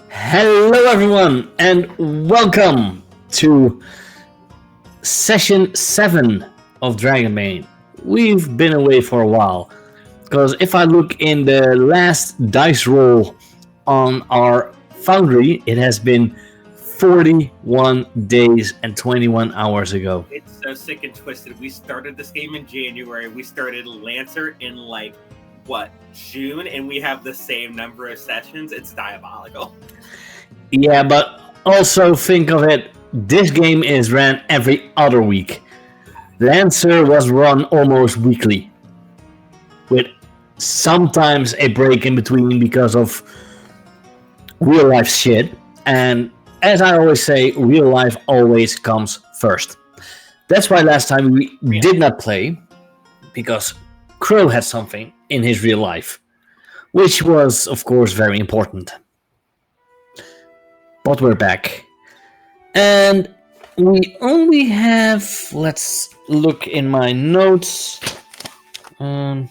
Hello, everyone, and welcome to session 7 of Dragonbane. We've been away for a while, because if I look in the last dice roll on our foundry, it has been 41 days and 21 hours ago. It's so sick and twisted. We started this game in January. We started Lancer in June, and we have the same number of sessions. It's diabolical. Yeah, but also think of it, this game is ran every other week. Lancer was run almost weekly, with sometimes a break in between because of real life shit. And as I always say, real life always comes first. That's why last time we did not play, because Crow had something in his real life, which was, of course, very important. But we're back. And we only have... Let's look in my notes. Well,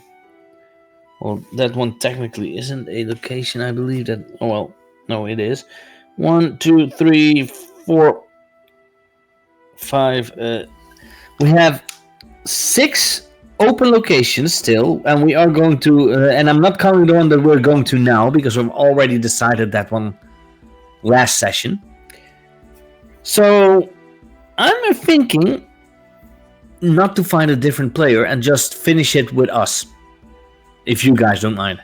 that one technically isn't a location. I believe that... Oh, well, no, it is. 1, 2, 3, 4, 5. We have 6 open locations still. And we are going to... and I'm not counting the one that we're going to now, because we've already decided that one last session. So I'm thinking not to find a different player and just finish it with us, if you guys don't mind.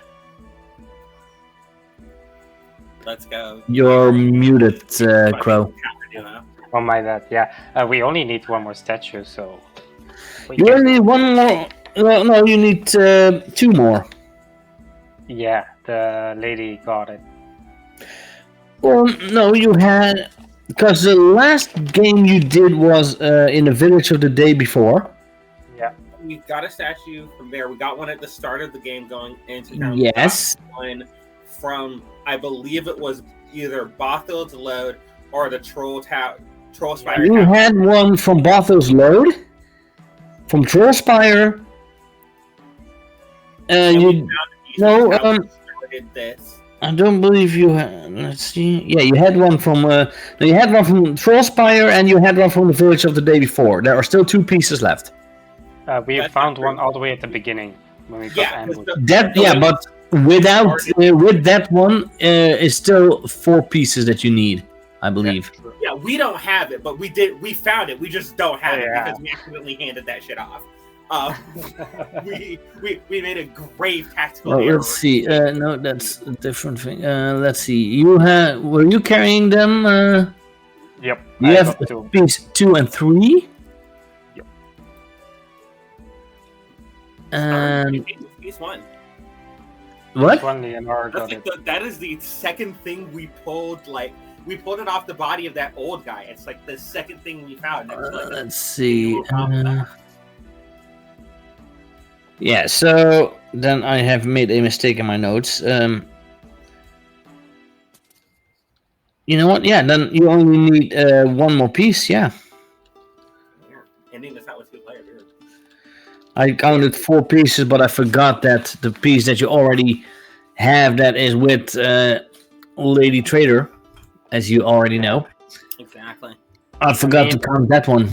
Let's go. You're muted, Crow. Oh my god, yeah. We only need one more statue, so... You only need one more... No, you need 2 more. Yeah, the lady got it. Well, no, you had... Because the last game you did was in the village of the day before. Yeah. We got a statue from there. We got one at the start of the game going into town. Yes. One from, I believe it was either Bothild's Load or the Troll Spire. You had one from Bothild's Load, from Troll Spire, and you... No, started this. I don't believe you had. Let's see. Yeah, you had one from. You had one from Trollspire, and you had one from the village of the day before. There are still 2 pieces left. We found one all the way at the beginning when we got ambushed. But without with that one, is still 4 pieces that you need, I believe. Yeah, we don't have it, but we did. We found it. We just don't have it because we accidentally handed that shit off. We made a grave tactical error. Let's see. No, that's a different thing. Let's see. Were you carrying them? Yep. You have piece 2 and 3. Yep. And piece 1. What? That is the second thing we pulled. We pulled it off the body of that old guy. It's like the second thing we found. Let's see. Yeah, so then I have made a mistake in my notes. You know what? Yeah, then you only need 1 more piece, yeah. Ending this out with 2 players. I counted 4 pieces, but I forgot that the piece that you already have that is with Lady Trader, as you already know. Exactly. I forgot to count that one.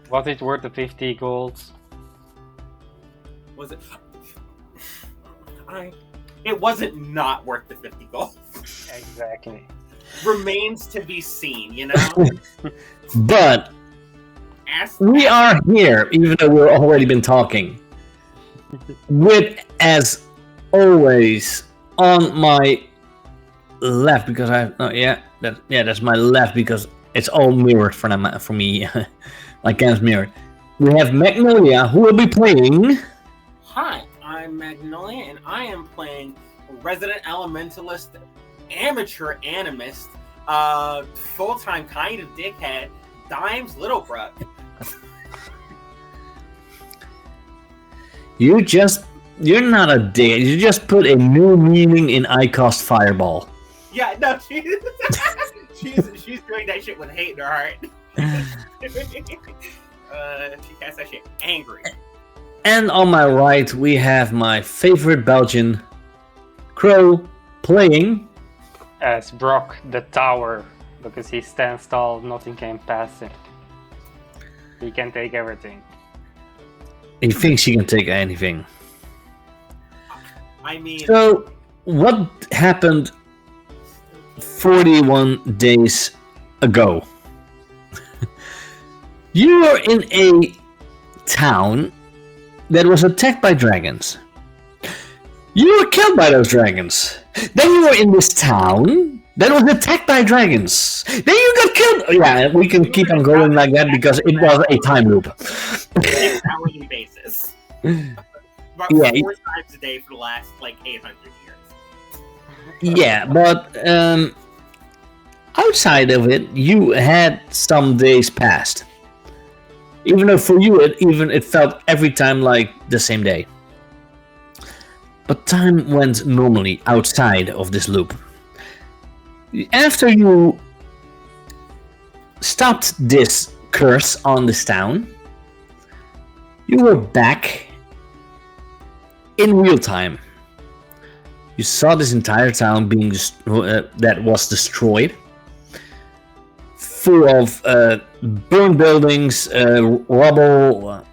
Was it worth the 50 golds? Was it? It wasn't not worth the 50 gold. Exactly. Remains to be seen, you know? But we are here, even though we've already been talking. With, as always, on my left, because that's my left, because it's all mirrored for me. My cam's mirrored. We have Magnolia, who will be playing... Hi, I'm Magnolia, and I am playing Resident Elementalist, Amateur Animist, full-time kind of dickhead, Dimes Littlebrook. You're not a dick. You just put a new meaning in I Cost Fireball. Yeah, no, she's doing that shit with hate in her heart. She casts that shit angry. And on my right, we have my favorite Belgian, Crow, playing as Brock the tower, because he stands tall, nothing can pass him. He can take everything. He thinks he can take anything. I mean, So, what happened 41 days ago? You were in a town that was attacked by dragons. You were killed by those dragons. Then you were in this town that was attacked by dragons. Then you got killed. Yeah, we can keep on going like that because it was a time loop. hourly basis. About Yeah. 4 times a day for the last, like, 800 years. Yeah, but outside of it, you had some days passed. Even though for you, it felt every time like the same day. But time went normally outside of this loop. After you stopped this curse on this town, you were back in real time. You saw this entire town being that was destroyed, full of burned buildings, rubble.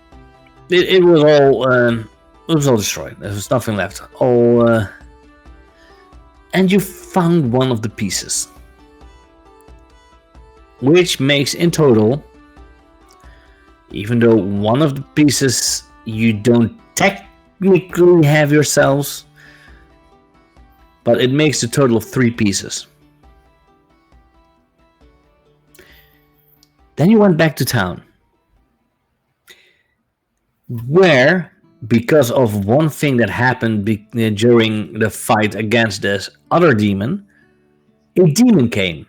It was all destroyed. There was nothing left. And you found one of the pieces, which makes in total, even though one of the pieces you don't technically have yourselves, but it makes a total of 3 pieces. Then you went back to town, where, because of one thing that happened during the fight against this other demon, a demon came.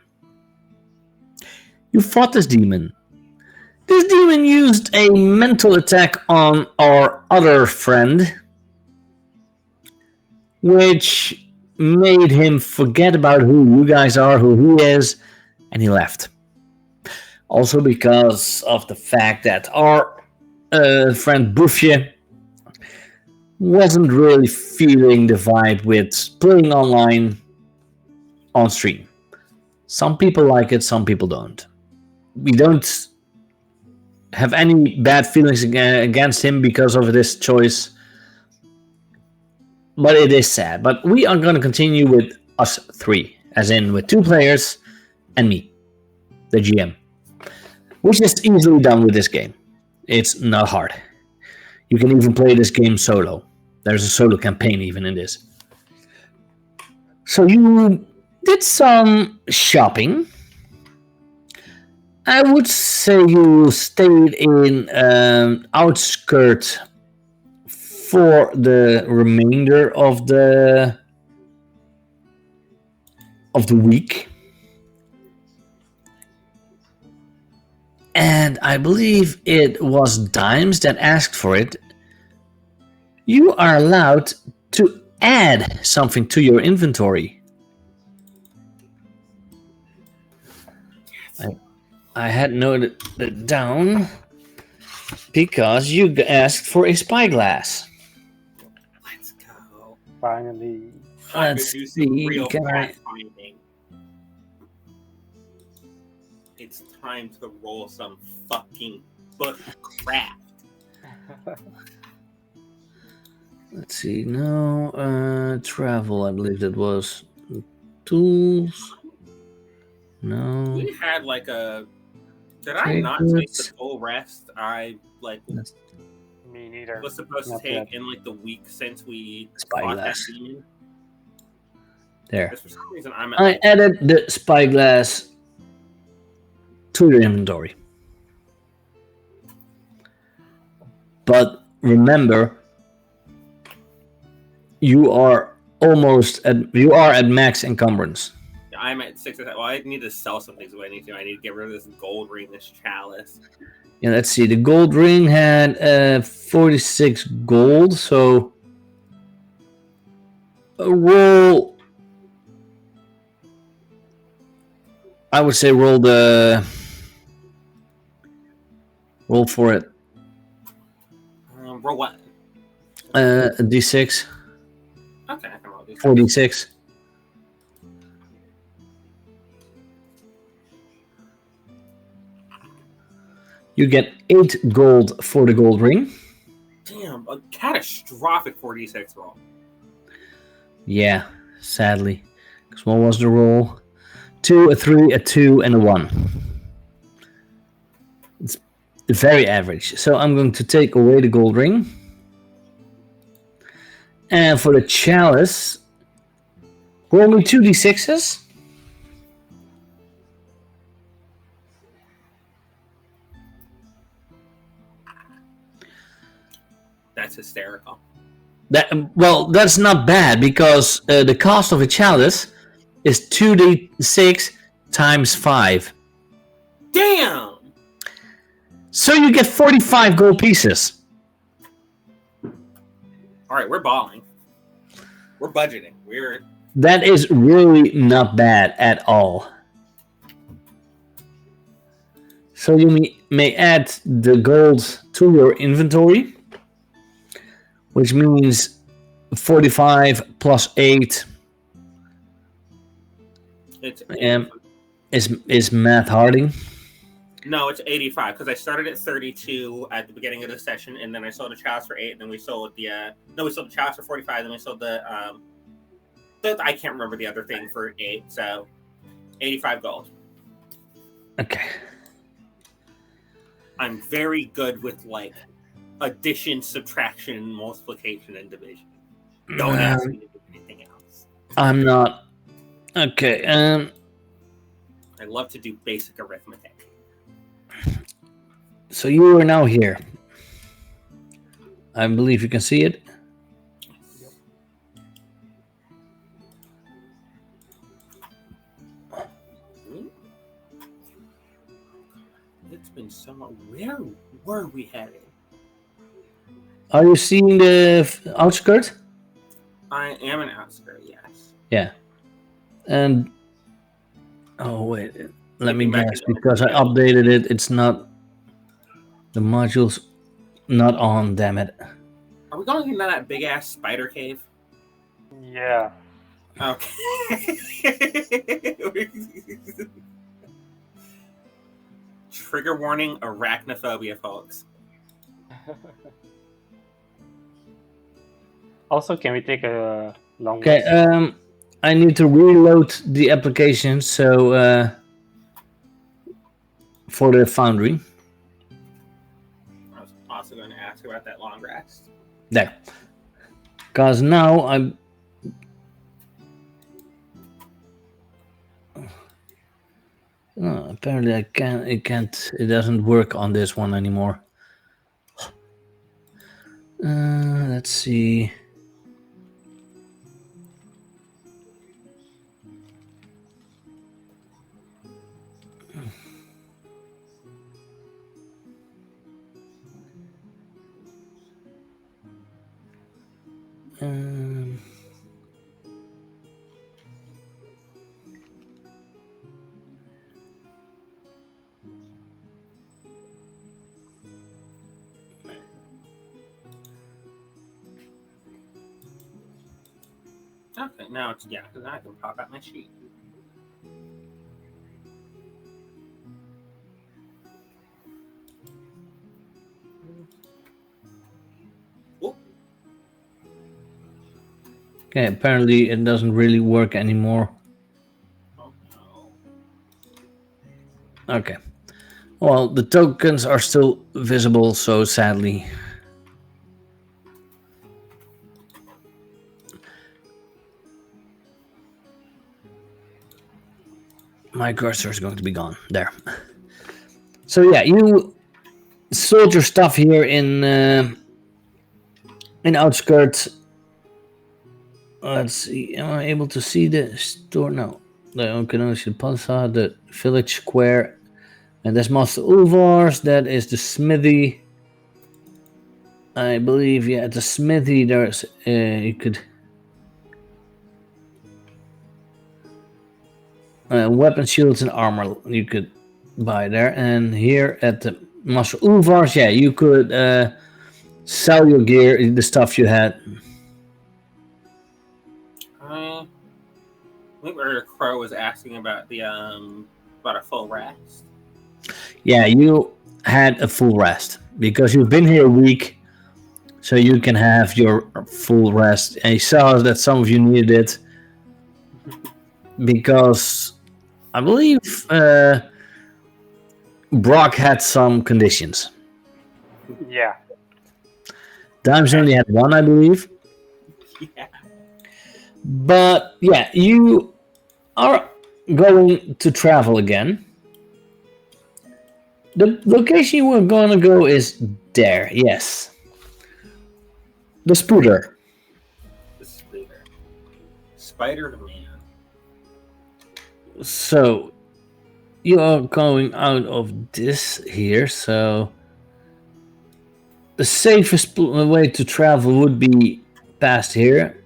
You fought this demon. This demon used a mental attack on our other friend, which made him forget about who you guys are, who he is, and he left. Also because of the fact that our friend Buffy wasn't really feeling the vibe with playing online on stream. Some people like it, some people don't. We don't have any bad feelings against him because of this choice, but it is sad. But we are going to continue with us 3, as in with 2 players and me, the GM, which is easily done with this game. It's not hard. You can even play this game solo. There's a solo campaign even in this. So you did some shopping. I would say you stayed in outskirts for the remainder of the week. And I believe it was Dimes that asked for it. You are allowed to add something to your inventory. I had noted it down because you asked for a spyglass. Let's go. Finally. Let's do some see, real can I- fact finding. It's time to roll some fucking bushcraft. Let's see. No, travel. I believe that was tools. No. We had like a. Did I Trade not take the goods. full rest? I like Me neither. was supposed to Not take yet. in like the week since we Spyglass. fought that demon. There. Because for some reason I'm at I like, added the spyglass to your inventory. But remember, you are at max encumbrance. I'm at 6. Well, I need to sell some things. What I need to. I need to get rid of this gold ring, this chalice. Yeah, let's see. The gold ring had 46 gold, so roll. I would say roll for it. Roll what? A d6, Okay, I can roll these. 46. You get 8 gold for the gold ring. Damn, a catastrophic 4d6 roll. Yeah, sadly. Because what was the roll? 2, a 3, a 2, and a 1. It's very average. So I'm going to take away the gold ring. And for the chalice, roll me 2d6s. That's hysterical. That's not bad because the cost of a chalice is 2d6 times 5. Damn! So you get 45 gold pieces. Alright, we're balling. We're budgeting. That is really not bad at all. So you may add the gold to your inventory, which means 45 plus 8 is math harding. No, it's 85 because I started at 32 at the beginning of the session, and then I sold the chalice for 8, and then we sold we sold the chalice for 45, then we sold the I can't remember the other thing for 8, so 85 gold. Okay. I'm very good with like addition, subtraction, multiplication, and division. Don't ask me to do anything else. I'm not. Okay. I love to do basic arithmetic. So you are now here. I believe you can see it. It's been so long. Where were we headed? Are you seeing the outskirt? I am an outskirt, yes. Yeah. And oh wait, let me guess because I updated it. It's not. The module's not on. Damn it. Are we going into that big ass spider cave? Yeah. Okay. Trigger warning: arachnophobia, folks. Also, can we take a long Okay. rest? I need to reload the application. So for the foundry. I was also going to ask about that long rest. There. Because now I'm. Oh, apparently I can't. It can't. It doesn't work on this one anymore. Let's see. Okay, now it's because I can pop out my sheet. Oop. Okay, apparently it doesn't really work anymore. Oh no. Okay. Well, the tokens are still visible, so sadly. My cursor is going to be gone. There. So yeah, you sold your stuff here in Outskirts. Let's see. Am I able to see the store? No. I can only see the plaza, the village square, and that's Master Ulvar's. That is the smithy. I believe, yeah, at the smithy there's you could weapon shields and armor you could buy there, and here at the Master Ulvar's, yeah, you could sell your gear, the stuff you had. I think Crow was asking about the about a full rest. Yeah, you had a full rest because you've been here a week, so you can have your full rest. And I saw that some of you needed it because I believe Brock had some conditions. Yeah. Dimes only had one, I believe. Yeah. But yeah, you are going to travel again. The location you were going to go is there, yes. The Spooder. The Spider. Spider-Man. So, you are going out of this here, so the safest way to travel would be past here.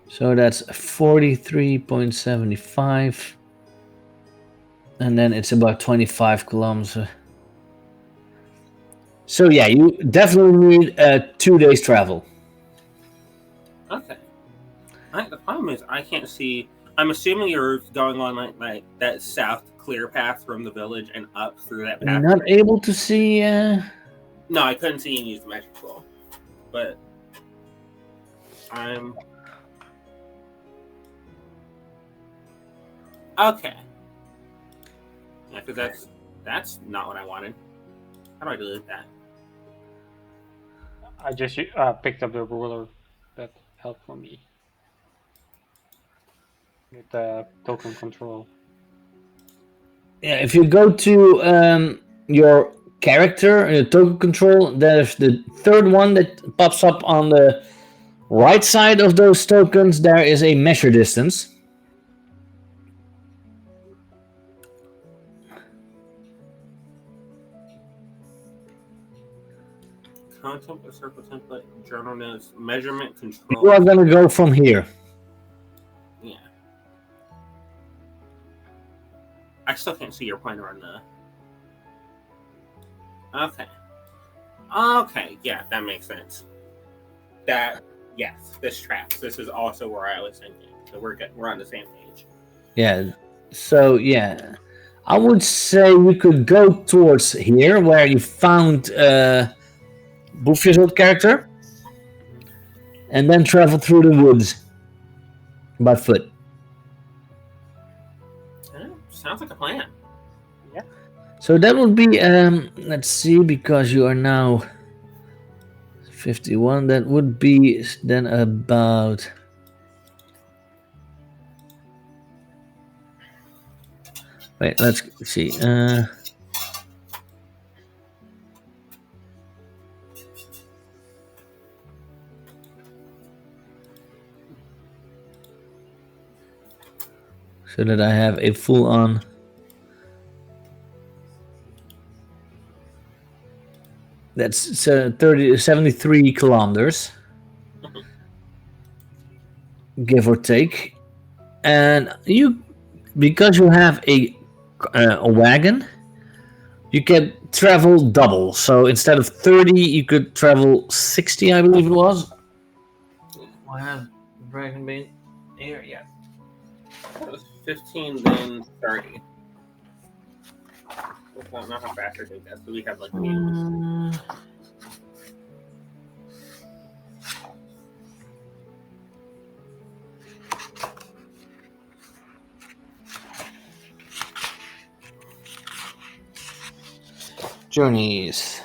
So that's 43.75. And then it's about 25 kilometers. So yeah, you definitely need 2 days travel. Okay. The problem is I can't see. I'm assuming you're going on like that south clear path from the village and up through that path. Not able to see. No, I couldn't see you use the magic tool, but I'm okay. Yeah, because that's not what I wanted. How do I delete that? I just picked up the ruler that helped for me with the token control. Yeah, if you go to your character, token control, there's the third one that pops up on the right side of those tokens. There is a measure distance. Content, a circle template, journal notes, measurement You control. are going to go from here. Yeah. I still can't see your pointer on the. Okay. Okay, yeah, that makes sense. Yes, this tracks. This is also where I was thinking. So we're good. We're on the same page. Yeah. So yeah, I would say we could go towards here where you found Boofy's old character, and then travel through the woods by foot. Sounds like a plan. Yeah. So that would be let's see, because you are now 51. That would be then about. Wait, let's see. So that I have a full on. That's 73 kilometers, give or take. And you, because you have a wagon, you can travel double. So instead of 30, you could travel 60, I believe it was. I have Dragonbane here, yeah. It was 15, then 30. Not how fast I think that. So we have like meals. Journeys.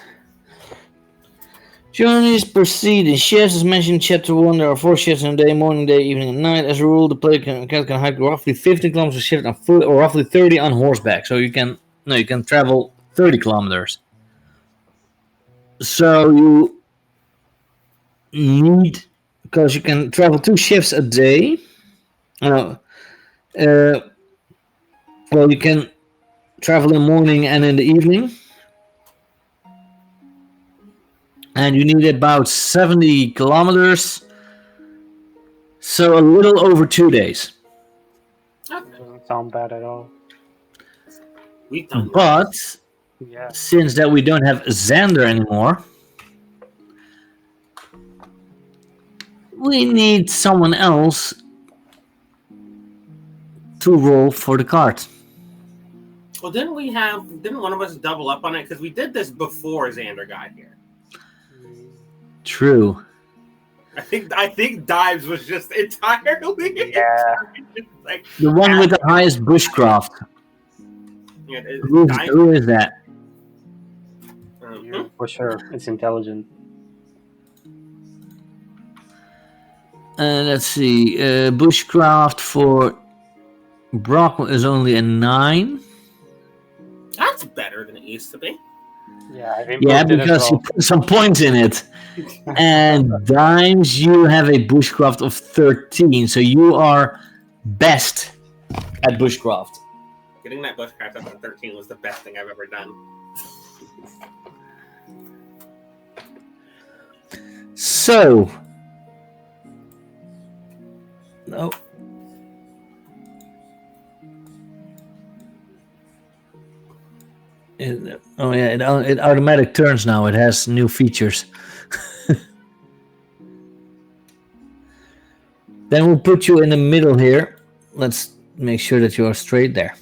Journeys proceed in shifts. As mentioned in Chapter 1, there are 4 shifts in a day, morning, day, evening, and night. As a rule, the player can hike roughly 15 kilometers a shift on foot or roughly 30 on horseback. So you can travel 30 kilometers. So you need, because you can travel 2 shifts a day. Well, you can travel in the morning and in the evening. And you need about 70 kilometers. So a little over 2 days. Doesn't sound bad at all. We've done But Yeah. since that we don't have Xander anymore, we need someone else to roll for the cart. Well, didn't one of us double up on it? Because we did this before Xander got here. True. I think Dives was just entirely like The one with the highest bushcraft. yeah, Who is that? For sure, it's intelligent. Let's see. Bushcraft for Brock is only a 9. That's better than it used to be. Yeah, I've improved Yeah, it as because you well. put some points in it. And Dimes, you have a bushcraft of 13, so you are best at bushcraft. Getting that bushcraft up at 13 was the best thing I've ever done. So, no. Oh yeah, it automatic turns now. It has new features. Then we'll put you in the middle here. Let's make sure that you are straight there.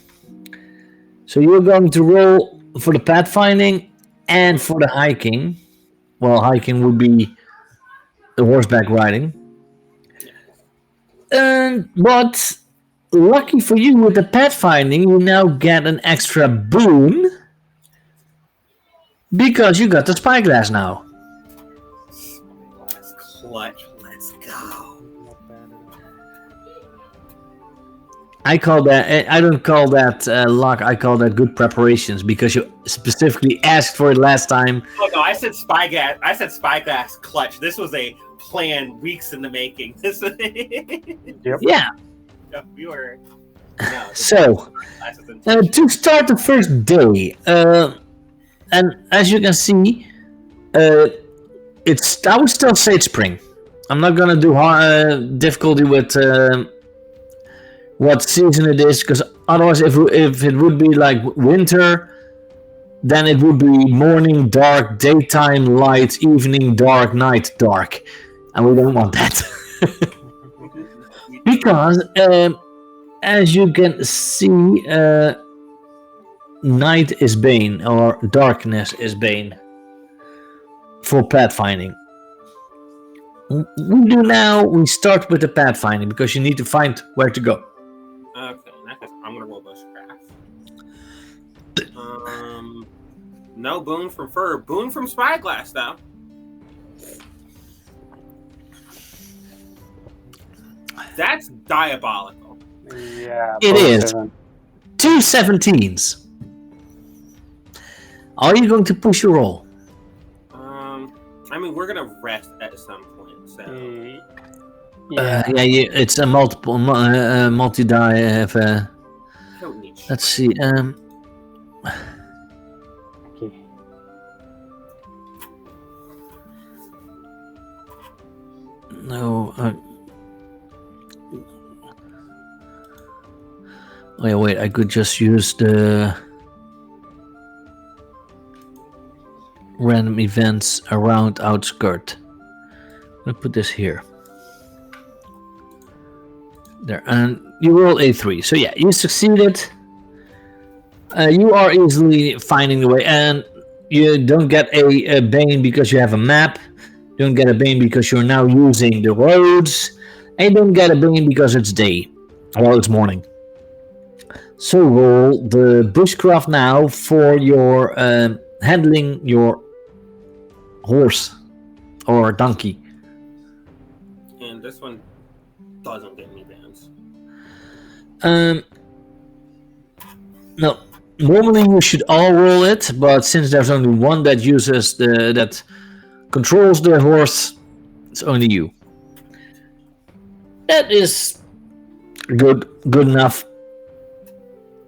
So you're going to roll for the pathfinding and for the hiking. Well, hiking would be the horseback riding. But lucky for you with the pathfinding, you now get an extra boon because you got the spyglass now. Spyglass clutch. Let's go. I call that. I don't call that luck. I call that good preparations because you specifically asked for it last time. Oh no, I said spyglass. I said spyglass clutch. This was a plan weeks in the making. This was Yep. Yeah. no, we were. No, So to start the first day, and as you can see, it's. I would still say it's spring. I'm not gonna do difficulty with what season it is, because otherwise, if it would be like winter, then it would be morning dark, daytime light, evening dark, night dark, and we don't want that. Because as you can see, night is bane, or darkness is bane for pathfinding. We start with the pathfinding because you need to find where to go. Okay, I'm gonna roll bushcraft. No boon from fur. Boon from spyglass though. That's diabolical. Yeah, It is. 7. 2 17s. Are you going to push your roll? I mean, we're gonna rest at some point, so. Yeah. It's a multi-die. Don't need shit. Let's see. Okay. No. Oh yeah, wait. I could just use the random events around outskirt. I'm gonna put this here. There, and you roll A3. So yeah, you succeeded. You are easily finding the way, and you don't get a bane because you have a map. You don't get a bane because you're now using the roads, and you don't get a bane because it's day. Well, it's morning. So roll the bushcraft now for your handling your horse or donkey. And this one doesn't get me bans. No. Normally you should all roll it, but since there's only one that uses that controls the horse, it's only you. That is good enough.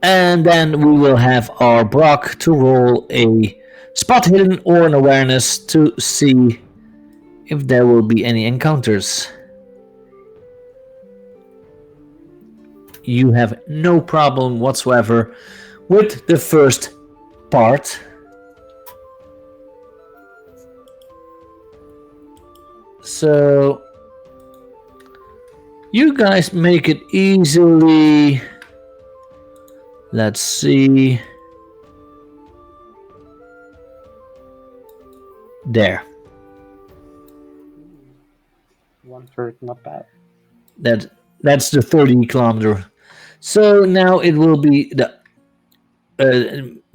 And then we will have our Brock to roll a spot hidden or an awareness to see if there will be any encounters. You have no problem whatsoever with the first part. So you guys make it easily. Let's see. There. 1/3, not bad. That's the 30 kilometer. So now it will be the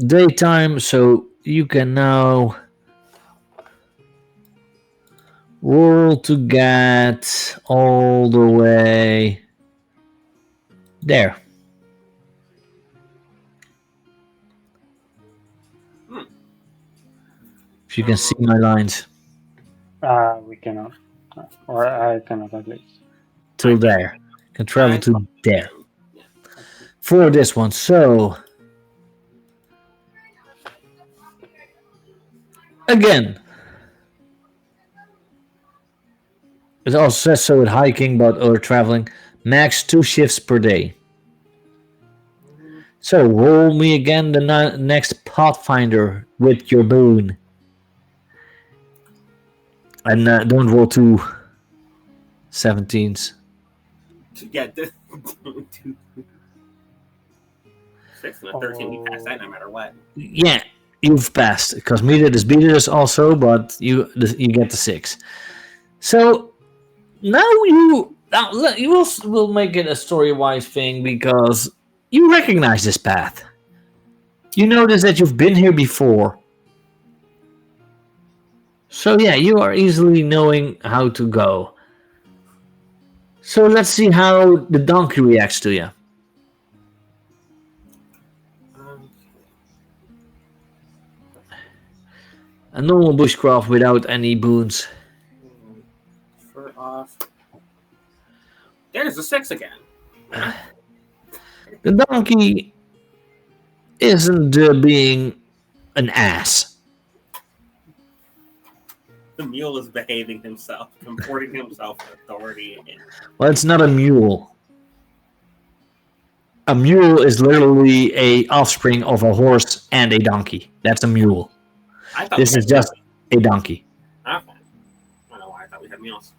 daytime, so you can now roll to get all the way there. If you can see my lines. We cannot. Or I cannot at least. Till there. Can travel to there. For this one. So again. It also says so with hiking but or traveling. Max 2 shifts per day. So roll me again the next Pathfinder with your boon. And don't roll 2 17s. Yeah, 6 and a 13, you pass that no matter what. Yeah, you've passed because Meteor is beating us also, but you get the 6. So now you will make it a story-wise thing because you recognize this path. You notice that you've been here before. So yeah, you are easily knowing how to go. So let's see how the donkey reacts to you. A normal bushcraft without any boons. For off. There's a 6 again. The donkey isn't being an ass. The mule is behaving himself, comporting himself with authority. Well, it's not a mule. A mule is literally a offspring of a horse and a donkey. That's a mule. I thought This is just a donkey. Okay. I don't know why I thought we had mules.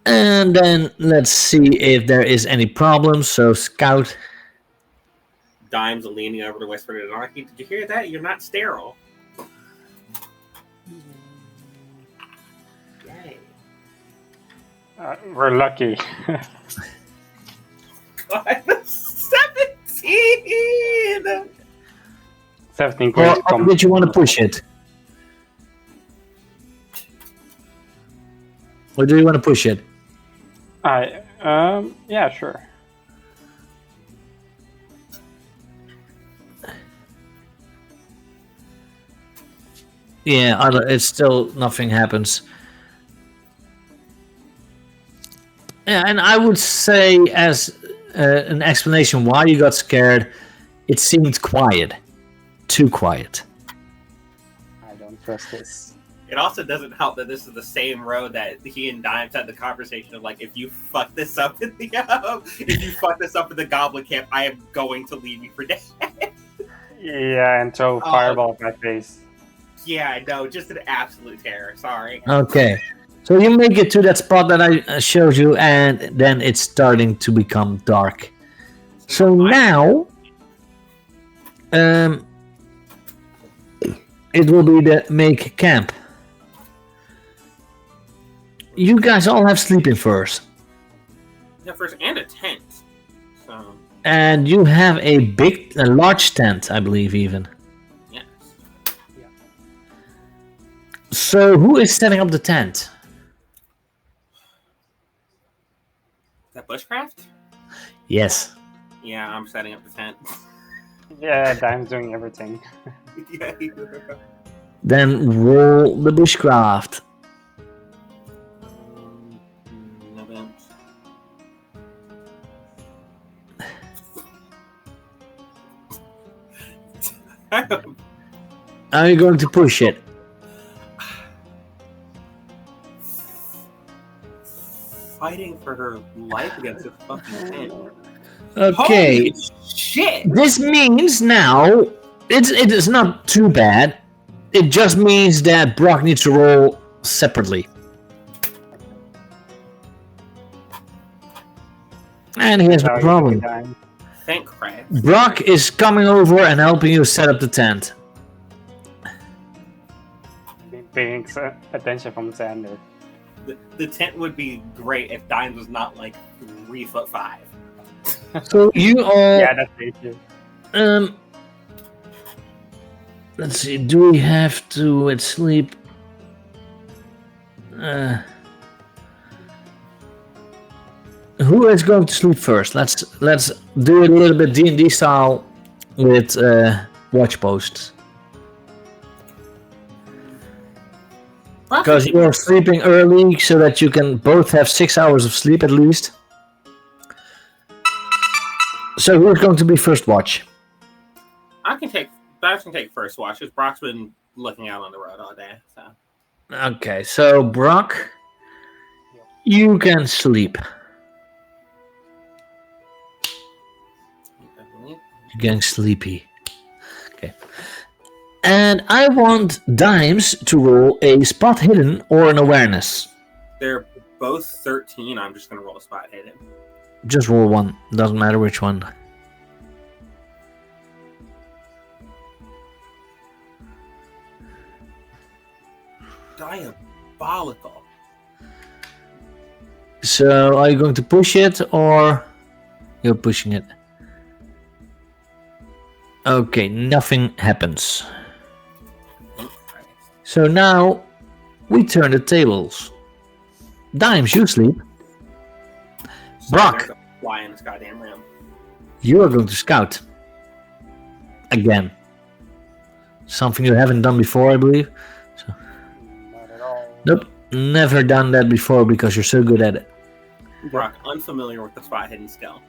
And then let's see if there is any problems. So scout. Dimes leaning over to whisper to the donkey. Did you hear that? You're not sterile. Yay. We're lucky. God, 17! 17 Or points. did you want to push it? Or do you want to push it? Yeah, sure. Yeah, it's still nothing happens. Yeah, and I would say as an explanation why you got scared, it seemed quiet. Too quiet. I don't trust this. It also doesn't help that this is the same road that he and Dimes had the conversation of like, if you fuck this up in the goblin camp, I am going to leave you for dead. Yeah, and throw fireball at my face. Yeah, I know, just an absolute terror. Sorry. Okay. So you make it to that spot that I showed you, and then it's starting to become dark. So now, it will be the make camp. You guys all have sleeping furs. Yeah, first and a tent. So And you have a large tent, I believe, even. yes. So who is setting up the tent? Is that bushcraft? Yes. Yeah, I'm setting up the tent. Yeah, Dime's doing everything. Yeah. Then roll the bushcraft. No bounce. Are you going to push it? Fighting for her life against a fucking tent. Okay. Holy shit! This means now it is not too bad. It just means that Brock needs to roll separately. And he has no problem. Thank crabs. Brock is coming over and helping you set up the tent. paying attention from Xander. The tent would be great if Dimes was not like 3'5". So you all. Yeah, that's the issue. Let's see. Do we have to sleep? Who is going to sleep first? Let's do it a little bit D&D style with watch posts. Because you're sleeping early, so that you can both have 6 hours of sleep at least. So who's going to be first watch? Brock can take first watch, because Brock's been looking out on the road all day. So. Okay, so Brock, you can sleep. You're getting sleepy. Okay. And I want Dimes to roll a spot hidden or an awareness. They're both 13. I'm just going to roll a spot hidden. Just roll one. Doesn't matter which one. Diabolical. So, are you going to push it or you're pushing it? Okay, nothing happens. So now we turn the tables. Dimes, you sleep. Brock, There's a fly in this goddamn room. you are going to scout. Again. Something you haven't done before, I believe. Not at all. Nope, never done that before because you're so good at it. Brock, unfamiliar with the spot hidden skill.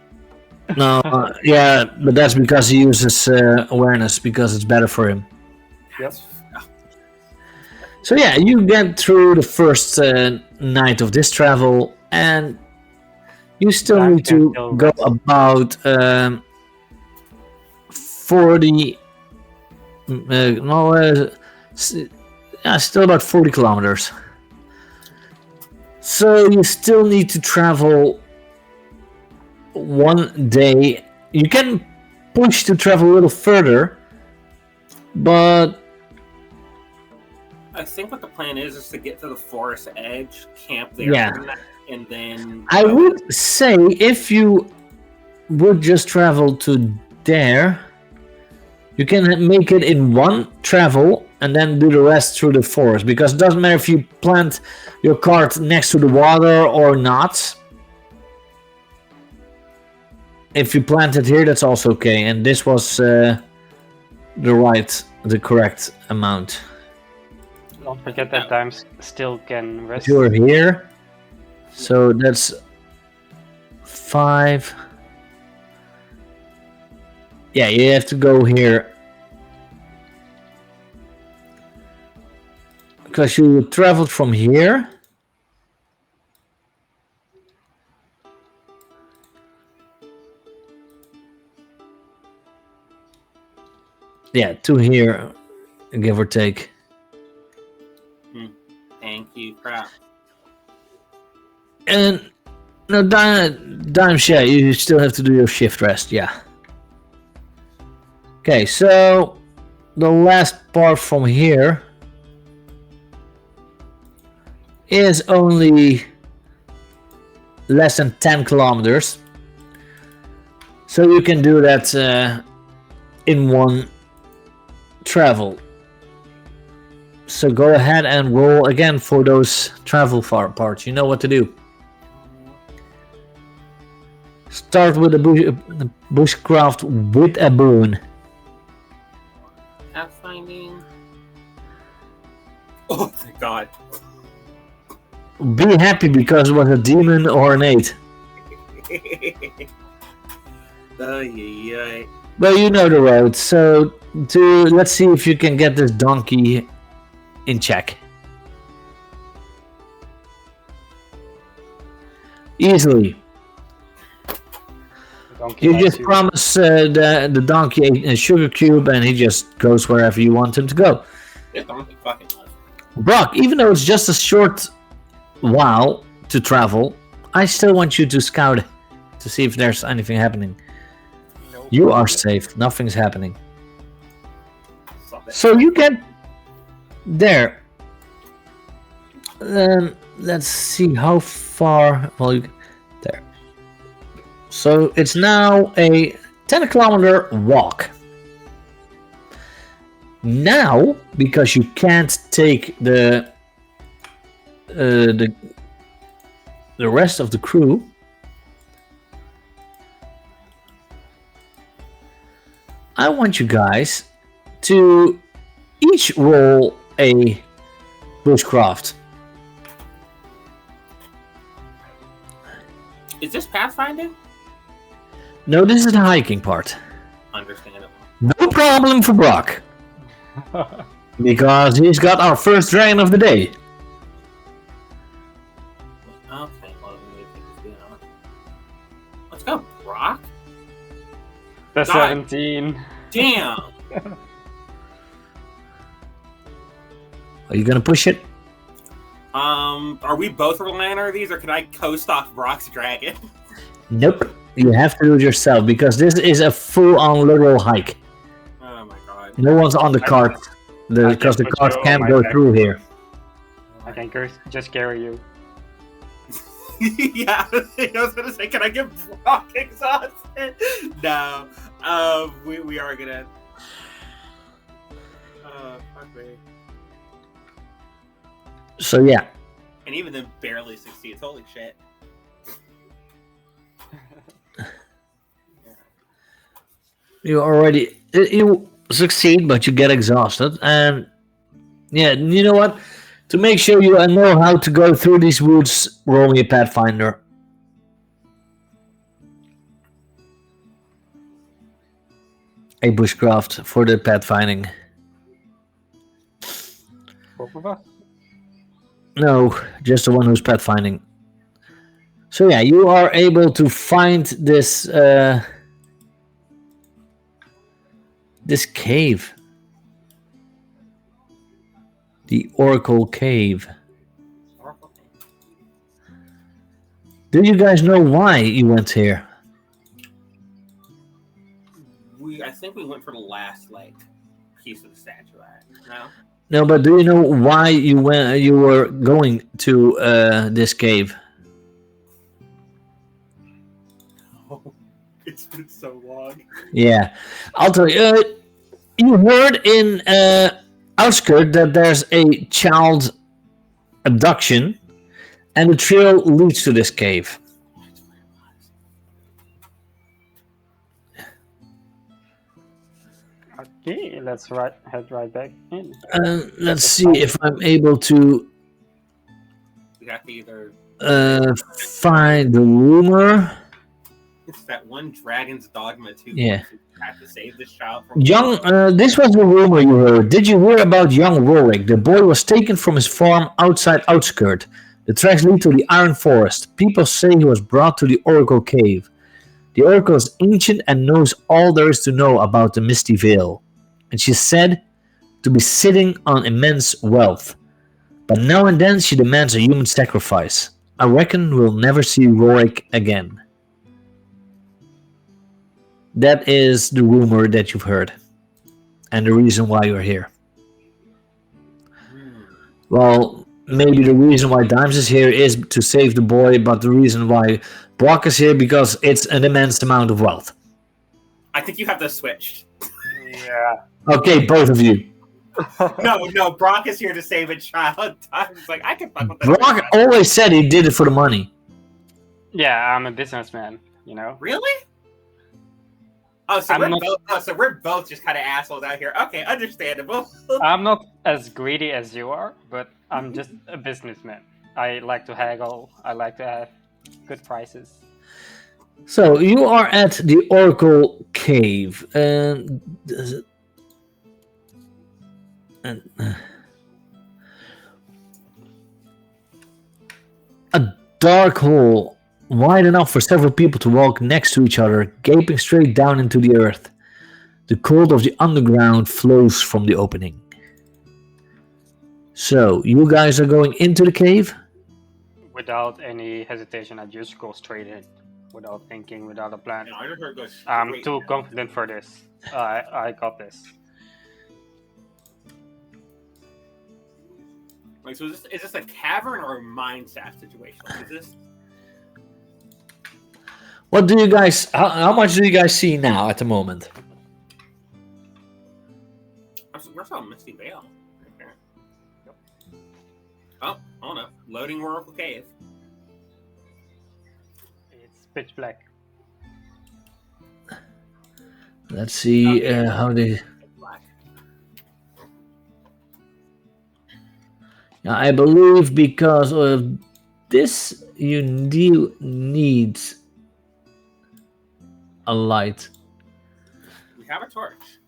No, yeah, but that's because he uses awareness because it's better for him. Yep. So yeah, you get through the first night of this travel, and you still Back need to until go rest. about 40. Still about 40 kilometers. So you still need to travel one day. You can push to travel a little further, but I think what the plan is to get to the forest edge, camp there Yeah. for the night, and then... I would say if you would just travel to there, you can make it in one travel and then do the rest through the forest, because it doesn't matter if you plant your cart next to the water or not. If you plant it here, that's also okay, and this was the correct amount. Don't forget that Dimes still can rest. You're here, so that's 5. Yeah, you have to go here because you traveled from here. Yeah, to here, give or take. Thank you, crap. And no, Dimes, yeah, you still have to do your shift rest, yeah. Okay, so the last part from here is only less than 10 kilometers. So you can do that in one travel. So go ahead and roll again for those travel parts. You know what to do. Start with the bushcraft with a boon. Pathfinding. Oh, thank God. Be happy because it was a demon or an 8. Well, you know the road. So let's see if you can get this donkey in check. Easily. Donkey You likes just promise the donkey a sugar cube and he just goes wherever you want him to go. This donkey fucking loves. Brock, even though it's just a short while to travel, I still want you to scout to see if there's anything happening. No You are problem. safe. Nothing's happening. Stop it. So you get there. Let's see how far. Well, there. So it's now a 10-kilometer walk. Now, because you can't take the rest of the crew, I want you guys to each roll a bushcraft. Is this pathfinding? No, this is the hiking part. Understandable. No problem for Brock. Because he's got our first dragon of the day. Okay, well, let's go, Brock. The God. 17. Damn. Are you gonna push it? Are we both relying on these, or can I coast off Brock's dragon? Nope. You have to do it yourself because this is a full-on literal hike. Oh my god. No one's on the cart because the put cart you on can't my go back. through here. I can just carry you. Yeah, I was gonna say, can I get Brock exhausted? No. We are gonna. Fuck me. So yeah, And even then, barely succeeds. Holy shit. you succeed, but you get exhausted, and yeah, you know what? To make sure you know how to go through these woods, roll me a Pathfinder. A bushcraft for the pathfinding. Both of us? No, just the one who's pathfinding. So yeah, you are able to find this this cave. The Oracle Cave. Do you guys know why you went here? I think we went for the last piece of the statuette. No. No, but do you know why you were going to this cave? Oh, it's been so long. Yeah, I'll tell you. You heard in Outskirt that there's a child abduction, and the trail leads to this cave. Okay, let's head right back in. Let's see if I'm able to We have to either. find the rumor. It's that one Dragon's Dogma 2. Yeah. You have to save this child from. This was the rumor you heard. Did you hear about young Rorik? The boy was taken from his farm outside Outskirt. The tracks lead to the Iron Forest. People say he was brought to the Oracle Cave. The Oracle is ancient and knows all there is to know about the Misty Veil. And she's said to be sitting on immense wealth. But now and then she demands a human sacrifice. I reckon we'll never see Rorik again. That is the rumor that you've heard. And the reason why you're here. Well, maybe the reason why Dimes is here is to save the boy, but the reason why Brock is here because it's an immense amount of wealth. I think you have to switch. Yeah. Okay, both of you. No, Brock is here to save a child. I was like, I can fuck with that. Brock always said he did it for the money. Yeah, I'm a businessman, you know? Really? Oh, so we're both just kind of assholes out here. Okay, understandable. I'm not as greedy as you are, but I'm just a businessman. I like to haggle. I like to have good prices. So, you are at the Oracle Cave. And a dark hole, wide enough for several people to walk next to each other, gaping straight down into the earth. The cold of the underground flows from the opening. So, you guys are going into the cave? Without any hesitation, I just go straight in. Without thinking, without a plan. No, I just heard it go straight I'm too down. confident for this. I got this. Like, so is this a cavern or a mine shaft situation? Like, is this? What do you guys? How much do you guys see now at the moment? We're on Misty Vale. Okay. Oh, hold up. Loading Oracle Cave. It's pitch black. Let's see how they. Black. Now, I believe because of this, you need a light. We have a torch.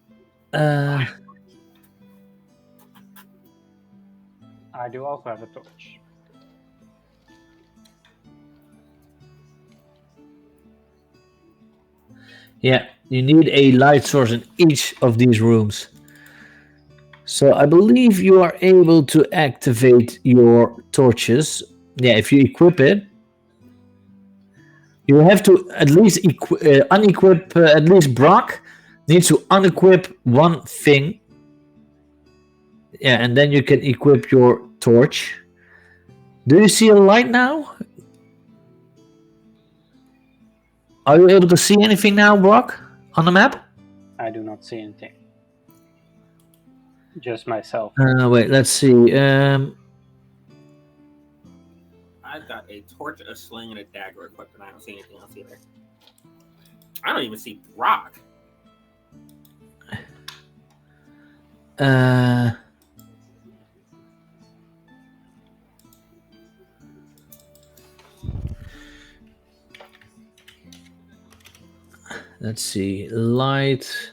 I do also have a torch. Yeah, you need a light source in each of these rooms. So I believe you are able to activate your torches. Yeah, if you equip it, you have to at least unequip. At least Brock needs to unequip one thing. Yeah, and then you can equip your torch. Do you see a light now? Are you able to see anything now, Brock, on the map? I do not see anything. Just myself. Wait, let's see. I've got a torch, a sling, and a dagger equipped, and I don't see anything else either. I don't even see Brock. Let's see. Light.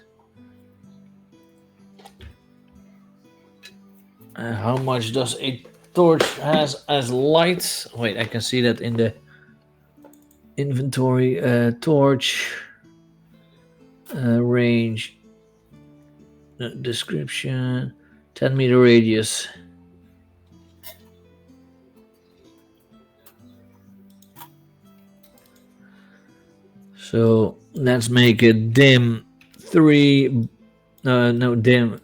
How much does a torch has as light? Wait, I can see that in the inventory. Torch range description 10-meter radius. So let's make it dim 3. No, dim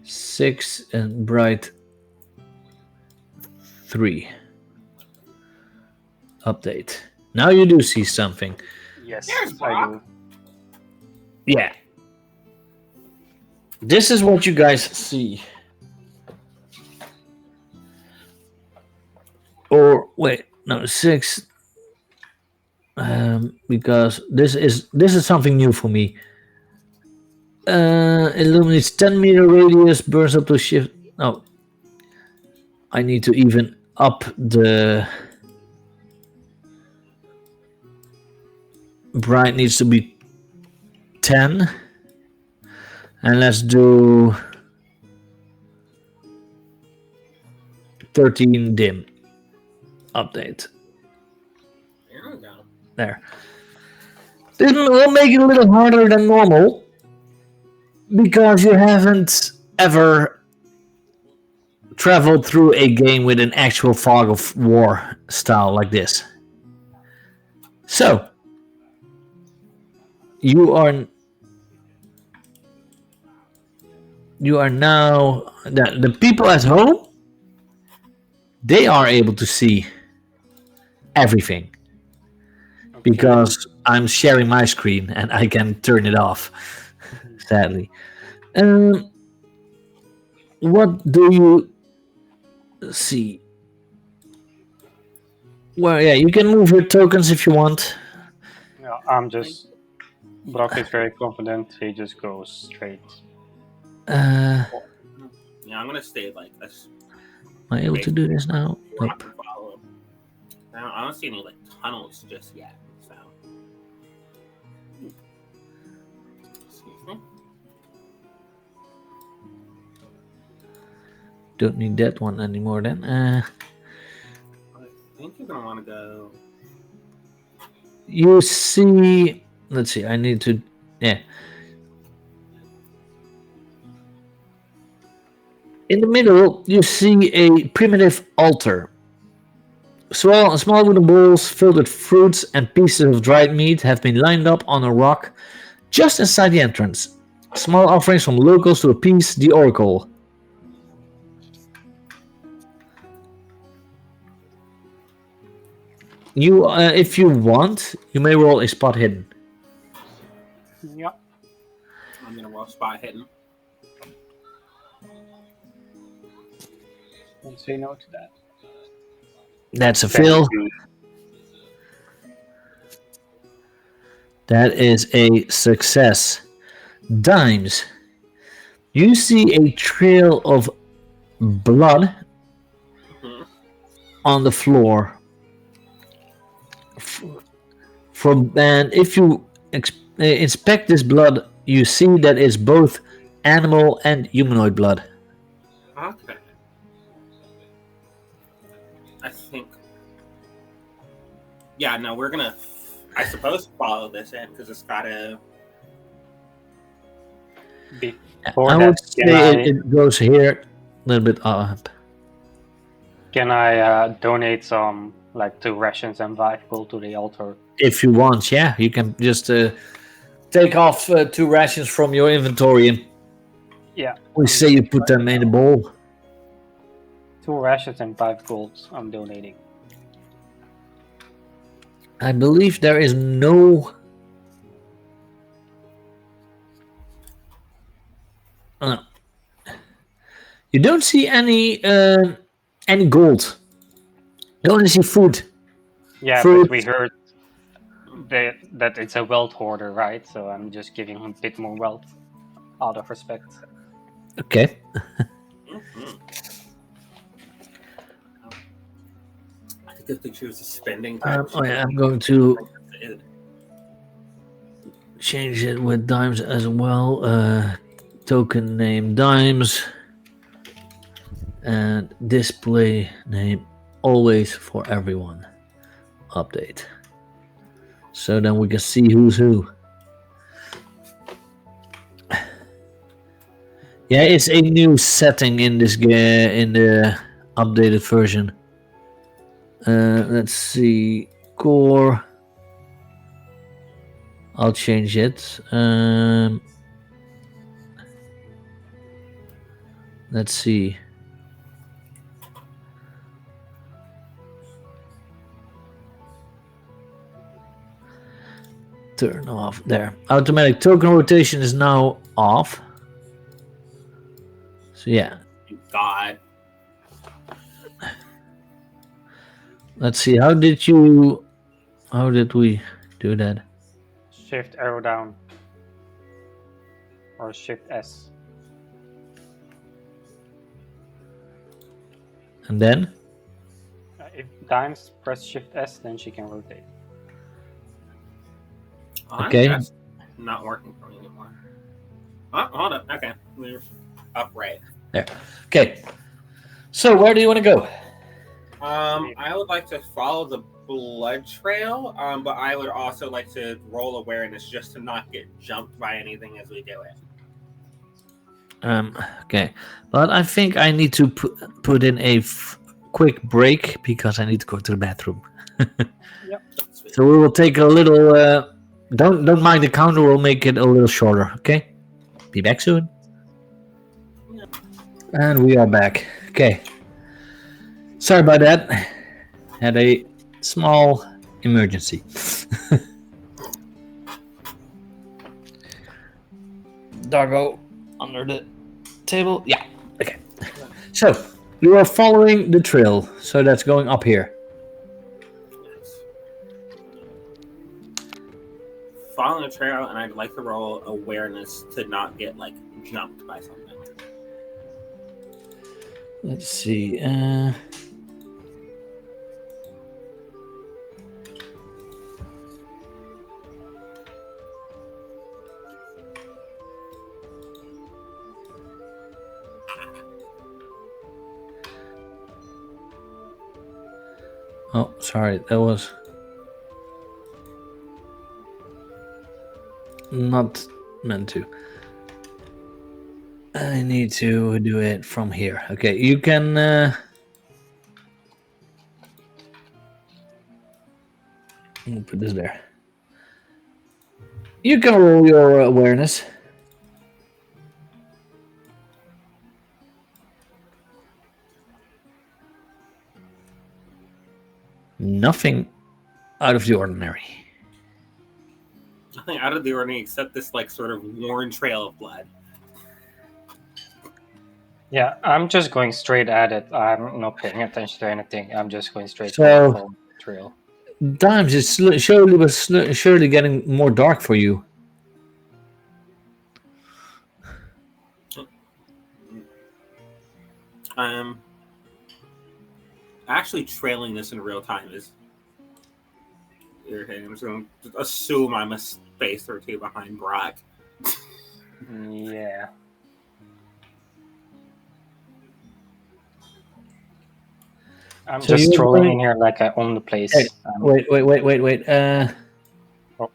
6 and bright 3. Update. Now you do see something. Yes, There's I Brock. do. Yeah. This is what you guys see. Or wait, no, 6. Because this is something new for me. Illuminates 10-meter radius, burns up to shift. Oh, I need to even up the bright needs to be 10, and let's do 13 dim. Update. There we go. There. This will make it a little harder than normal because you haven't ever traveled through a game with an actual fog of war style like this. So, you are now the people at home, they are able to see everything. Because I'm sharing my screen and I can turn it off, sadly. What do you see? Well, yeah, you can move your tokens if you want. Yeah, I'm just. Brock is very confident. He just goes straight. Yeah, I'm gonna stay like this. Am I able to do this now? Nope. Follow. I don't see any like tunnels just yet. So. Excuse me. Don't need that one anymore then. I think you're gonna want to go. You see... Let's see, I need to... Yeah. In the middle, you see a primitive altar. Small wooden bowls filled with fruits and pieces of dried meat have been lined up on a rock just inside the entrance. Small offerings from locals to appease the oracle. You, if you want, you may roll a spot hidden. Yeah. I'm gonna roll spot hidden. Don't say no to that. That's a Thank fail. you. That is a success. Dimes. You see a trail of blood Mhm. on the floor. And if you inspect this blood, you see that it's both animal and humanoid blood. Okay. I think. Yeah, no, we're gonna, I suppose, follow this in because it's gotta. Before I that, would say it goes here a little bit up. can I donate some, like 2 rations and 5 gold to the altar? If you want, yeah, you can just take off 2 rations from your inventory and Yeah. we say you put them in the bowl. 2 rations and 5 golds I'm donating. I believe there is no. You don't see any gold. You only see food. Yeah, Fruit. but we heard that it's a wealth hoarder, right? So I'm just giving him a bit more wealth out of respect. Okay. Mhm. I think if they choose a spending type. I'm going to change it with dimes as well. Token name dimes. And display name always for everyone. Update. So then we can see who's who. Yeah, it's a new setting in this in the updated version. Let's see. Core. I'll change it. Let's see. Turn off. There. Automatic token rotation is now off. So yeah. God. Let's see. How did we do that? Shift arrow down. Or Shift S. And then? If Dimes press Shift S, then she can rotate. Okay. That's not working for me anymore. Oh, hold up. Okay. We're upright. There. Okay. So where do you want to go? I would like to follow the blood trail, but I would also like to roll awareness just to not get jumped by anything as we do it. Okay. But I think I need to put in a quick break because I need to go to the bathroom. Yep. So we will take a little. Don't mind the counter. We'll make it a little shorter. Okay. Be back soon. Yeah. And we are back. Okay. Sorry about that. Had a small emergency. Doggo under the table. Yeah. Okay. So you are following the trail. So that's going up here. Following the trail, and I'd like to roll awareness to not get like jumped by something. Let's see. Oh, sorry. That was not meant to. I need to do it from here. Okay, you can. Put this there. You can roll your awareness. Nothing out of the ordinary. Nothing out of the ordinary except this like sort of worn trail of blood. Yeah, I'm just going straight at it. I'm not paying attention to anything. I'm just going straight So- for the trail. Times is surely getting more dark for you. Actually trailing this in real time is irritating. I'm just going to assume I'm a space or two behind Brock. Yeah. I'm So just you're strolling going- in here like I own the place. Hey, Wait. Oh.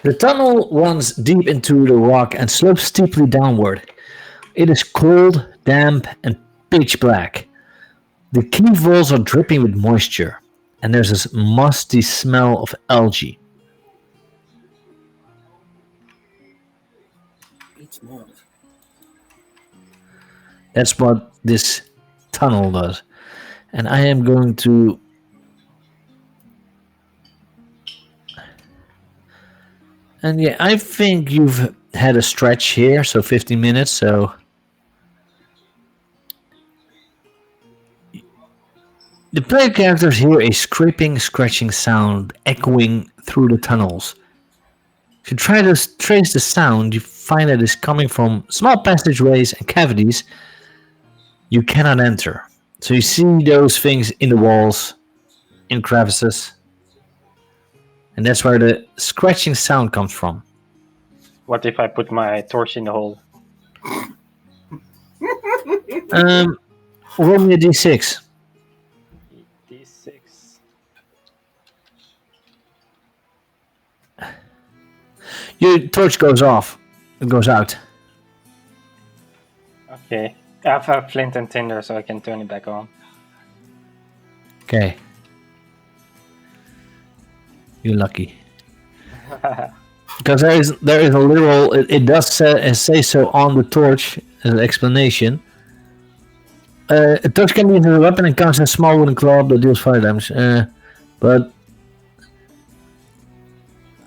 The tunnel runs deep into the rock and slopes steeply downward. It is cold, damp, and pitch black. The cave walls are dripping with moisture, and there's this musty smell of algae. It's more. That's what this tunnel does. And I am going to... And yeah, I think you've had a stretch here, so 15 minutes, so... The player characters hear a scraping, scratching sound echoing through the tunnels. If you try to trace the sound, you find that it's coming from small passageways and cavities you cannot enter. So you see those things in the walls, in crevices. And that's where the scratching sound comes from. What if I put my torch in the hole? Roll me a d6. D6. Your torch goes off. It goes out. Okay. I have a flint and tinder, so I can turn it back on. Okay. You're lucky. Because there is a literal... It does say so on the torch as an explanation. A torch can be used as a weapon and counts as a small wooden club that deals fire damage. But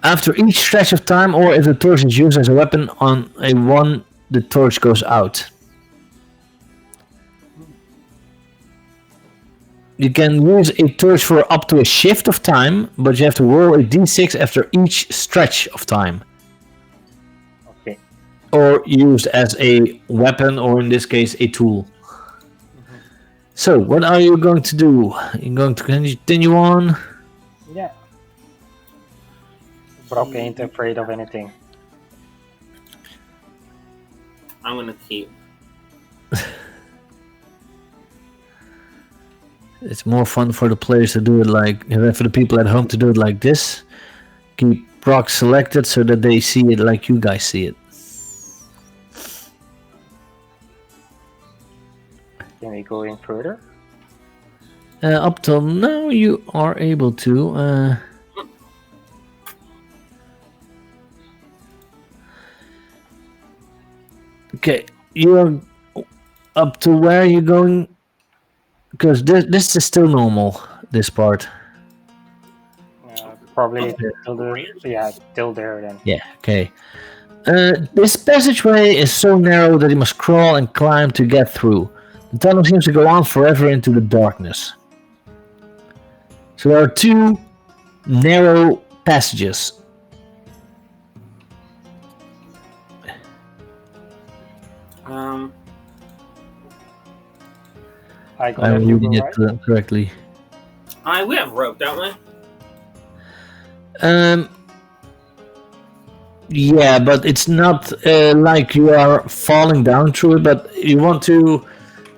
after each stretch of time, or if the torch is used as a weapon on a one, the torch goes out. You can use a torch for up to a shift of time, but you have to roll a d6 after each stretch of time. Okay. Or used as a weapon, or in this case, a tool. So, what are you going to do? You're going to continue on? Yeah. Brock ain't afraid of anything. I'm going to keep. It's more fun for the players to do it like, for the people at home to do it like this. Keep Brock selected so that they see it like you guys see it. Can we go in further? Up till now, you are able to. Okay, you're up to where you're going. Because this is still normal, this part. Probably till there then. Yeah, okay. This passageway is so narrow that you must crawl and climb to get through. The tunnel seems to go on forever into the darkness. So there are two narrow passages. I got I'm it, you reading go it right? correctly. We have rope, don't we? Yeah, but it's not like you are falling down through it, but you want to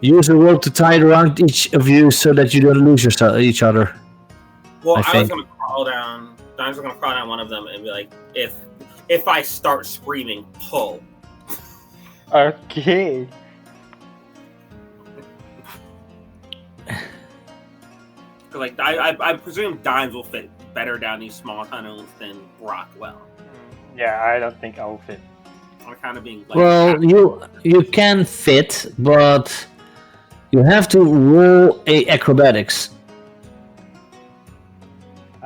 use a rope to tie it around each of you so that you don't lose each other. Well, I I was think. going to crawl down. I was going to crawl down one of them and be like, if I start screaming, pull. Okay. Like I presume Dimes will fit better down these small tunnels than Brock will. Yeah, I don't think I'll fit. I'm kind of being like, Well, you can fit, but you have to roll a acrobatics.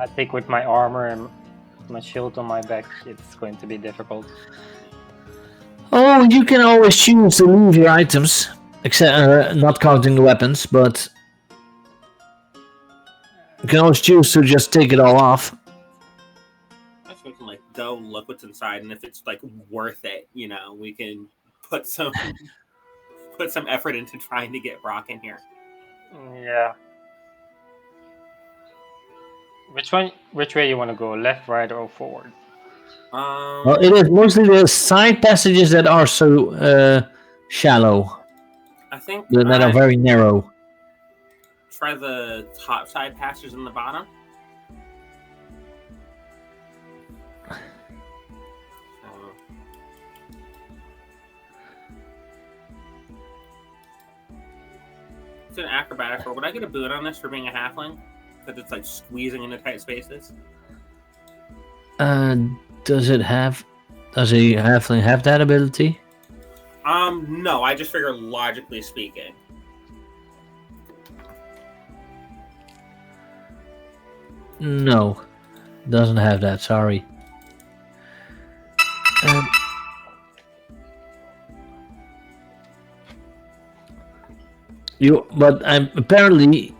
I think with my armor and my shield on my back, it's going to be difficult. Oh, you can always choose to leave your items, except not counting the weapons, but you can always choose to just take it all off. I think we can like go look what's inside, and if it's like worth it, we can put some effort into trying to get Brock in here. Yeah. Which way you want to go? Left, right, or forward? Well, it is mostly the side passages that are so shallow, I think that are very narrow. try the top side passages in the bottom. It's an acrobatics roll. Would I get a boot on this for being a halfling? Because it's like squeezing into tight spaces. Does a halfling have that ability? No. I just figure logically speaking. No, doesn't have that. Sorry. But apparently,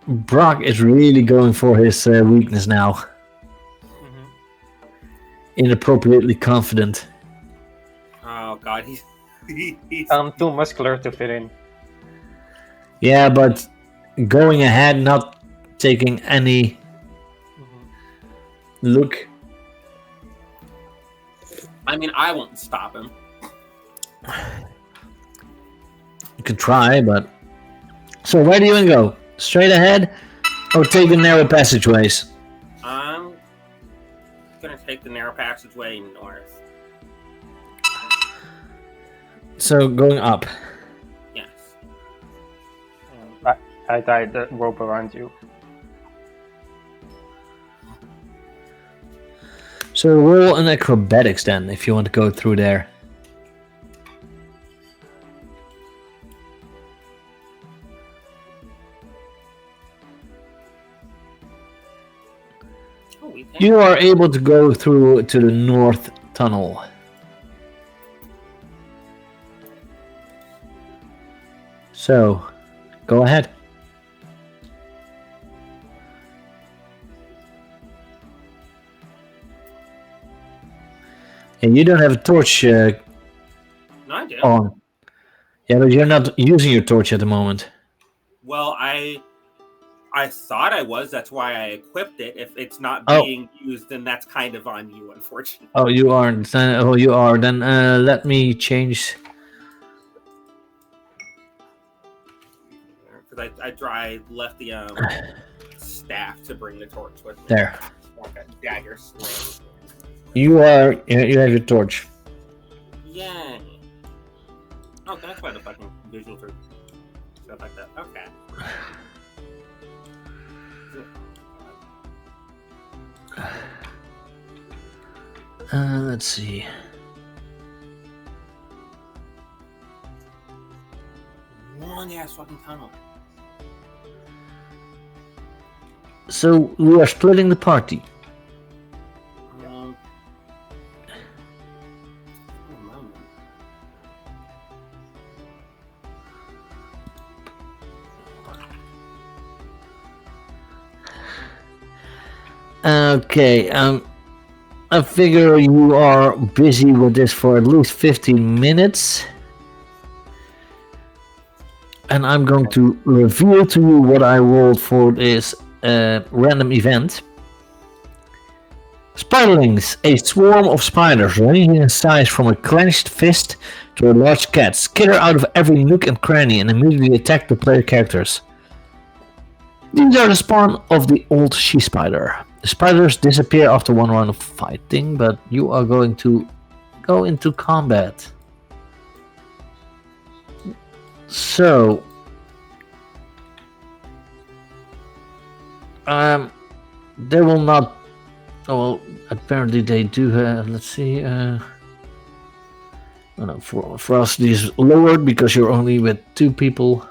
Brock is really going for his weakness now. Mm-hmm. Inappropriately confident. Oh god, he's I'm too muscular to fit in. Yeah, but going ahead, not taking any look. I mean, I won't stop him. You can try, but... So where do you want to go? Straight ahead? Or take the narrow passageways? I'm gonna take the narrow passageway north. So going up. Yes. I tied the rope around you. So roll an acrobatics then, if you want to go through there. You are able to go through to the north tunnel. So, go ahead. And you don't have a torch No, I do. on. Yeah, but you're not using your torch at the moment. Well, I thought I was. That's why I equipped it. If it's not Oh. being used, then that's kind of on you, unfortunately. Oh, you aren't. Oh, you are. Then let me change. Because I left the staff to bring the torch with me. There. Like a dagger sling. You have your torch. Yay. Oh, that's why the fucking visuals are stuff like that. Okay. Let's see. Long ass fucking tunnel. So we are splitting the party. Um, a moment. Okay. I figure you are busy with this for at least 15 minutes. And I'm going to reveal to you what I rolled for this random event. Spiderlings, a swarm of spiders ranging in size from a clenched fist to a large cat, skitter out of every nook and cranny and immediately attack the player characters. These are the spawn of the old she-spider. The spiders disappear after one round of fighting, but you are going to go into combat. So, they will not. Oh, well, apparently they do. Let's see. Oh no, for us, these lowered because you're only with 2 people.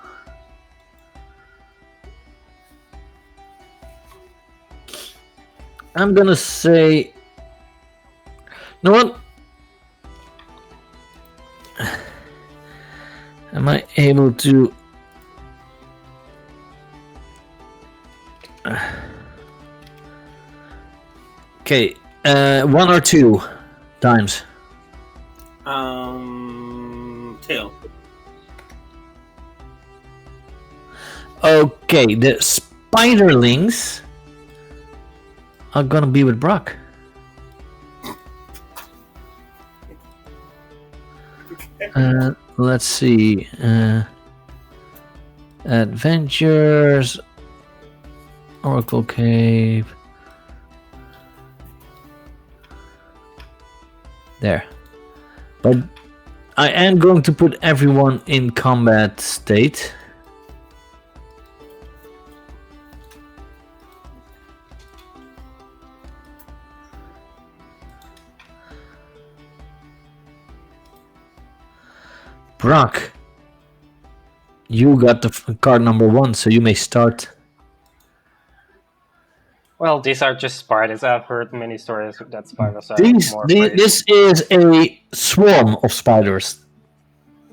I'm gonna say. You know what? Am I able to? Okay, 1 or 2 times. 2. Okay, the spiderlings are gonna be with Brock. Let's see. Adventures, Oracle Cave. There. But I am going to put everyone in combat state. Brock, you got the card number 1, so you may start. Well, these are just spiders. I've heard many stories that spiders are more afraid. This is a swarm of spiders.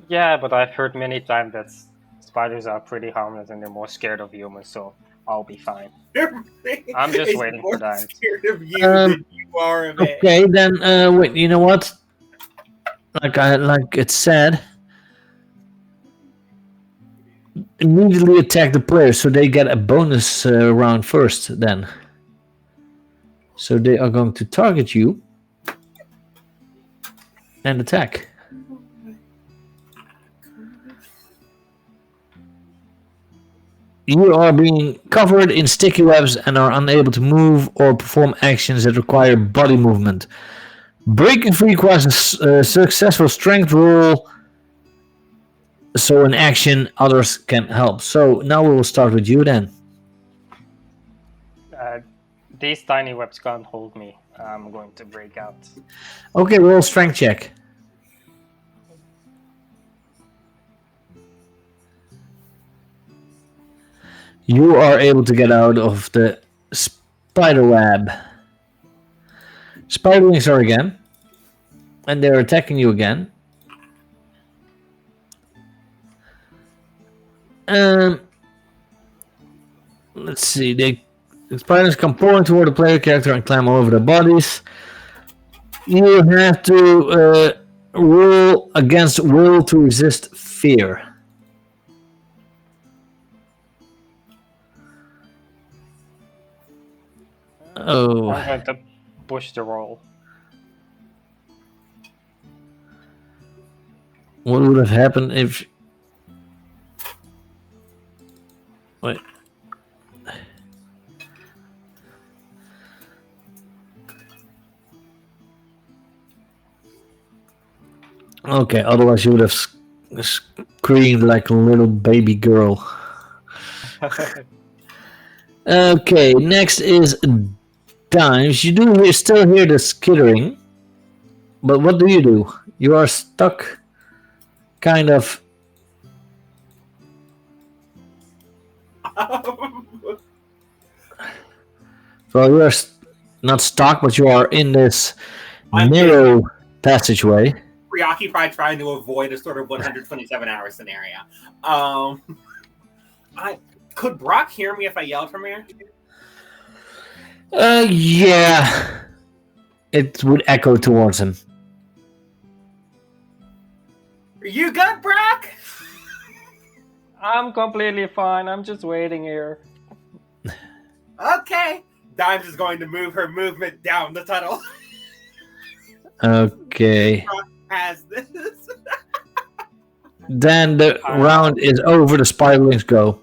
Yeah, but I've heard many times that spiders are pretty harmless and they're more scared of humans, so I'll be fine. I'm just It's waiting more for that. scared of you than you are of it. Okay, then wait. You know what? Like it said, immediately attack the player, so they get a bonus round first. Then, so they are going to target you and attack. You are being covered in sticky webs and are unable to move or perform actions that require body movement. Breaking free requires a successful strength roll, so in action others can help. So now we will start with you then. These tiny webs can't hold me. I'm going to break out. Okay, roll strength check. You are able to get out of the spider web. Spiderlings are again, and they're attacking you again. Let's see. The spiders come pouring toward the player character and climb over their bodies. You have to roll against will to resist fear. Oh. I'm going to push the roll. What would have happened if... Wait. Okay, otherwise you would have screamed like a little baby girl. Okay, next is Dimes. You do still hear the skittering, but what do? You are stuck, kind of. Well, you are not stuck, but you are in this narrow passageway. Preoccupied trying to avoid a sort of 127-hour scenario. Could Brock hear me if I yelled from here? Yeah. It would echo towards him. Are you good, Brock? I'm completely fine. I'm just waiting here. Okay. Dimes is going to move her movement down the tunnel. Okay. Brock has this. Then the round is over. The spiderlings go.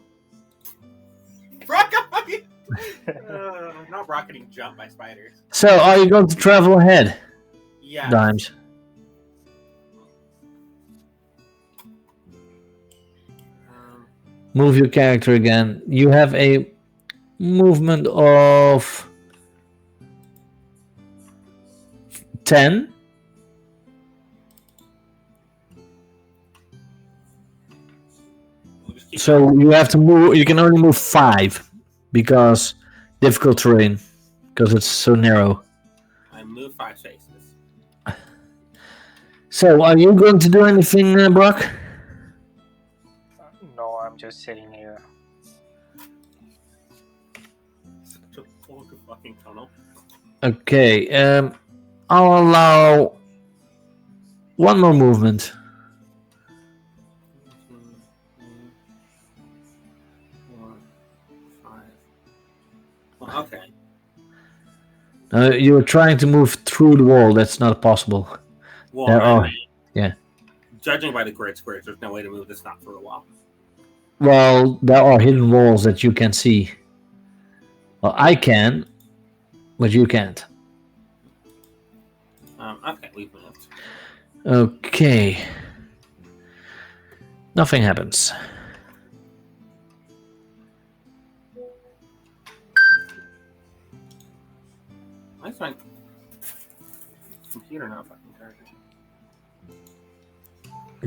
Brock, not rocketing jump by spiders. So, are you going to travel ahead? Yeah. Dimes. Move your character again. You have a movement of 10. So you have to move. You can only move 5 because difficult terrain. because it's so narrow. I move 5 spaces. So, are you going to do anything, Brock? No, I'm just sitting here. Such a fucking tunnel. Okay, I'll allow one more movement. 2, 3, 4, 5. Well, okay. You're trying to move through the wall. That's not possible. Well, There I are. mean, Yeah. judging by the grid squares, there's no way to move this not for a while. Well, there are hidden walls that you can see. Well, I can, but you can't. Okay, we've moved. Okay. Nothing happens. Why is my computer not fucking charging?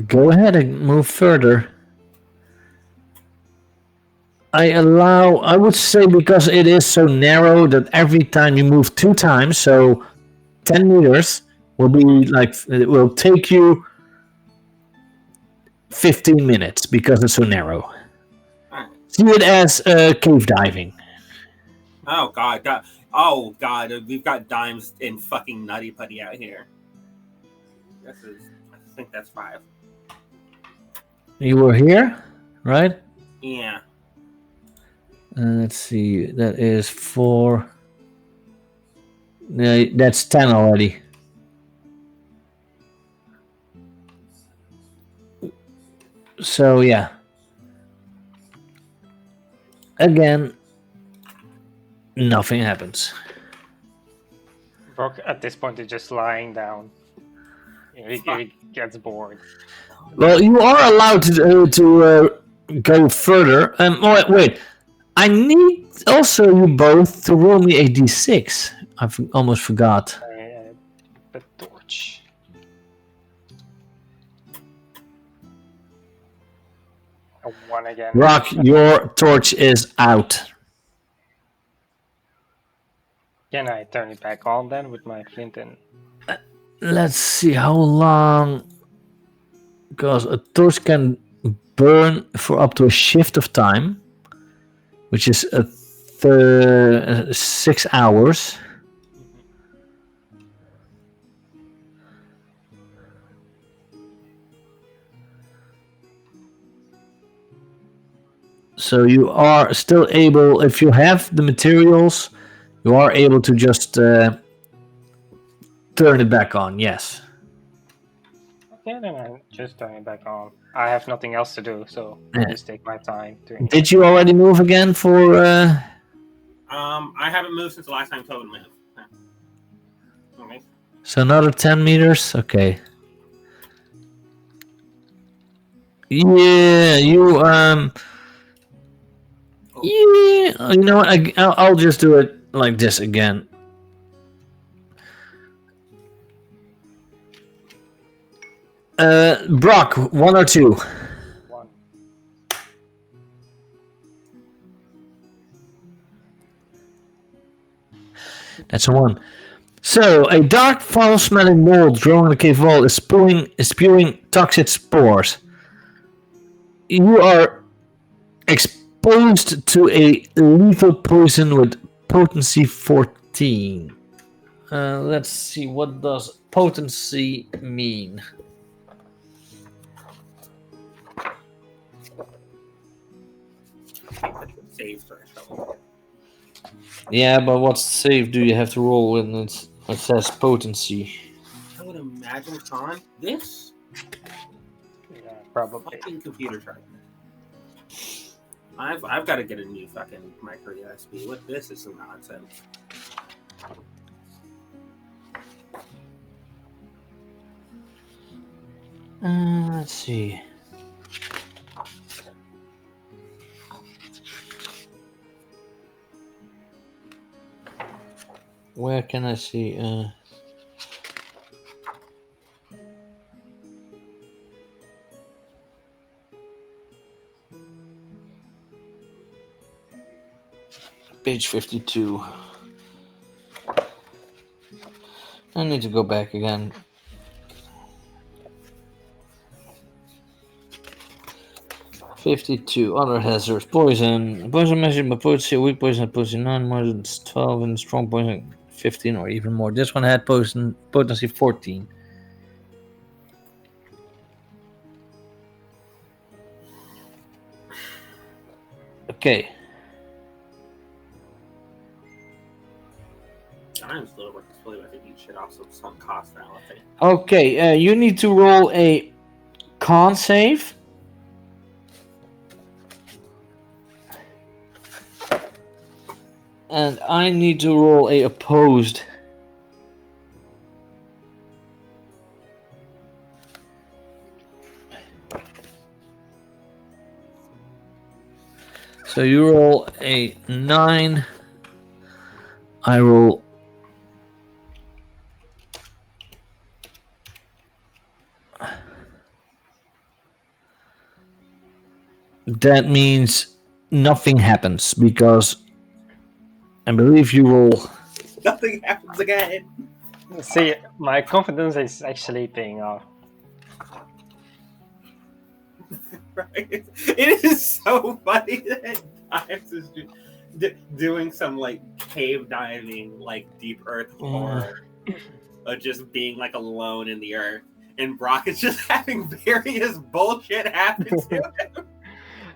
Go ahead and move further. I would say because it is so narrow that every time you move 2 times, so 10 meters will be like, it will take you 15 minutes because it's so narrow. Alright. See it as cave diving. Oh god. Oh god, we've got dimes in fucking Nutty Putty out here. I think that's 5. You were here, right? Yeah. Let's see, that is 4. No, that's 10 already. So, yeah. Again, nothing happens. Brock at this point is just lying down. He gets bored. Well, you are allowed to go further. Wait. I need also you both to roll me a d6. I almost forgot. The torch. A 1 again. Rock, your torch is out. Can I turn it back on then with my flint and... Let's see how long. Because a torch can burn for up to a shift of time, which is 6 hours. So you are still able, if you have the materials, you are able to just turn it back on, yes. Okay, then I just turn it back on. I have nothing else to do, so Yeah. I'll just take my time doing it. Did you already move again for... I haven't moved since the last time Tobin moved. Okay. So another 10 meters? Okay. Yeah, you, yeah, you know what, I'll just do it like this again. Brock, 1 or 2? 1. That's a 1. So, a dark, foul-smelling mold growing in the cave wall is spewing toxic spores. You are exposed to a lethal poison with potency 14. Let's see, what does potency mean? Save threshold. Yeah, but what save do you have to roll when it says potency? I would imagine, Sean, this Yeah, probably. fucking computer chart. I've got to get a new fucking micro USB. What this is some nonsense. Let's see. Where can I see? Page 52. I need to go back again. $52. Other hazards. Poison. Poison measured by potency. Weak poison, potency 9, more than 12, and strong poison 15 or even more. This one had potency 14. Okay. Dimes Little Rock is really about to eat shit off some cost fallacy. Okay, you need to roll a con save. And I need to roll a opposed. So you roll a 9. I roll. That means nothing happens because I believe you roll. Nothing happens again. See, my confidence is actually paying off. Right? It is so funny that Dimes is doing some like cave diving, like deep earth horror, of just being like alone in the earth, and Brock is just having various bullshit happen to him.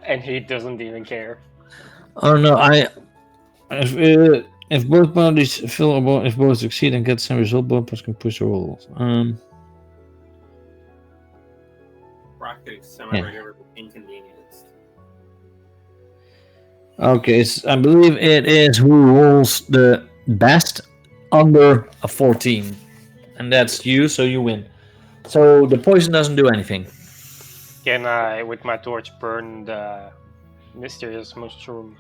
And he doesn't even care. Oh no! If both parties fail or if both succeed and get the same result, both parties can push the roll. Brock is semi-regular inconvenienced. Okay, I believe it is who rolls the best under a 14, and that's you, so you win. So the poison doesn't do anything. Can I, with my torch, burn the mysterious mushroom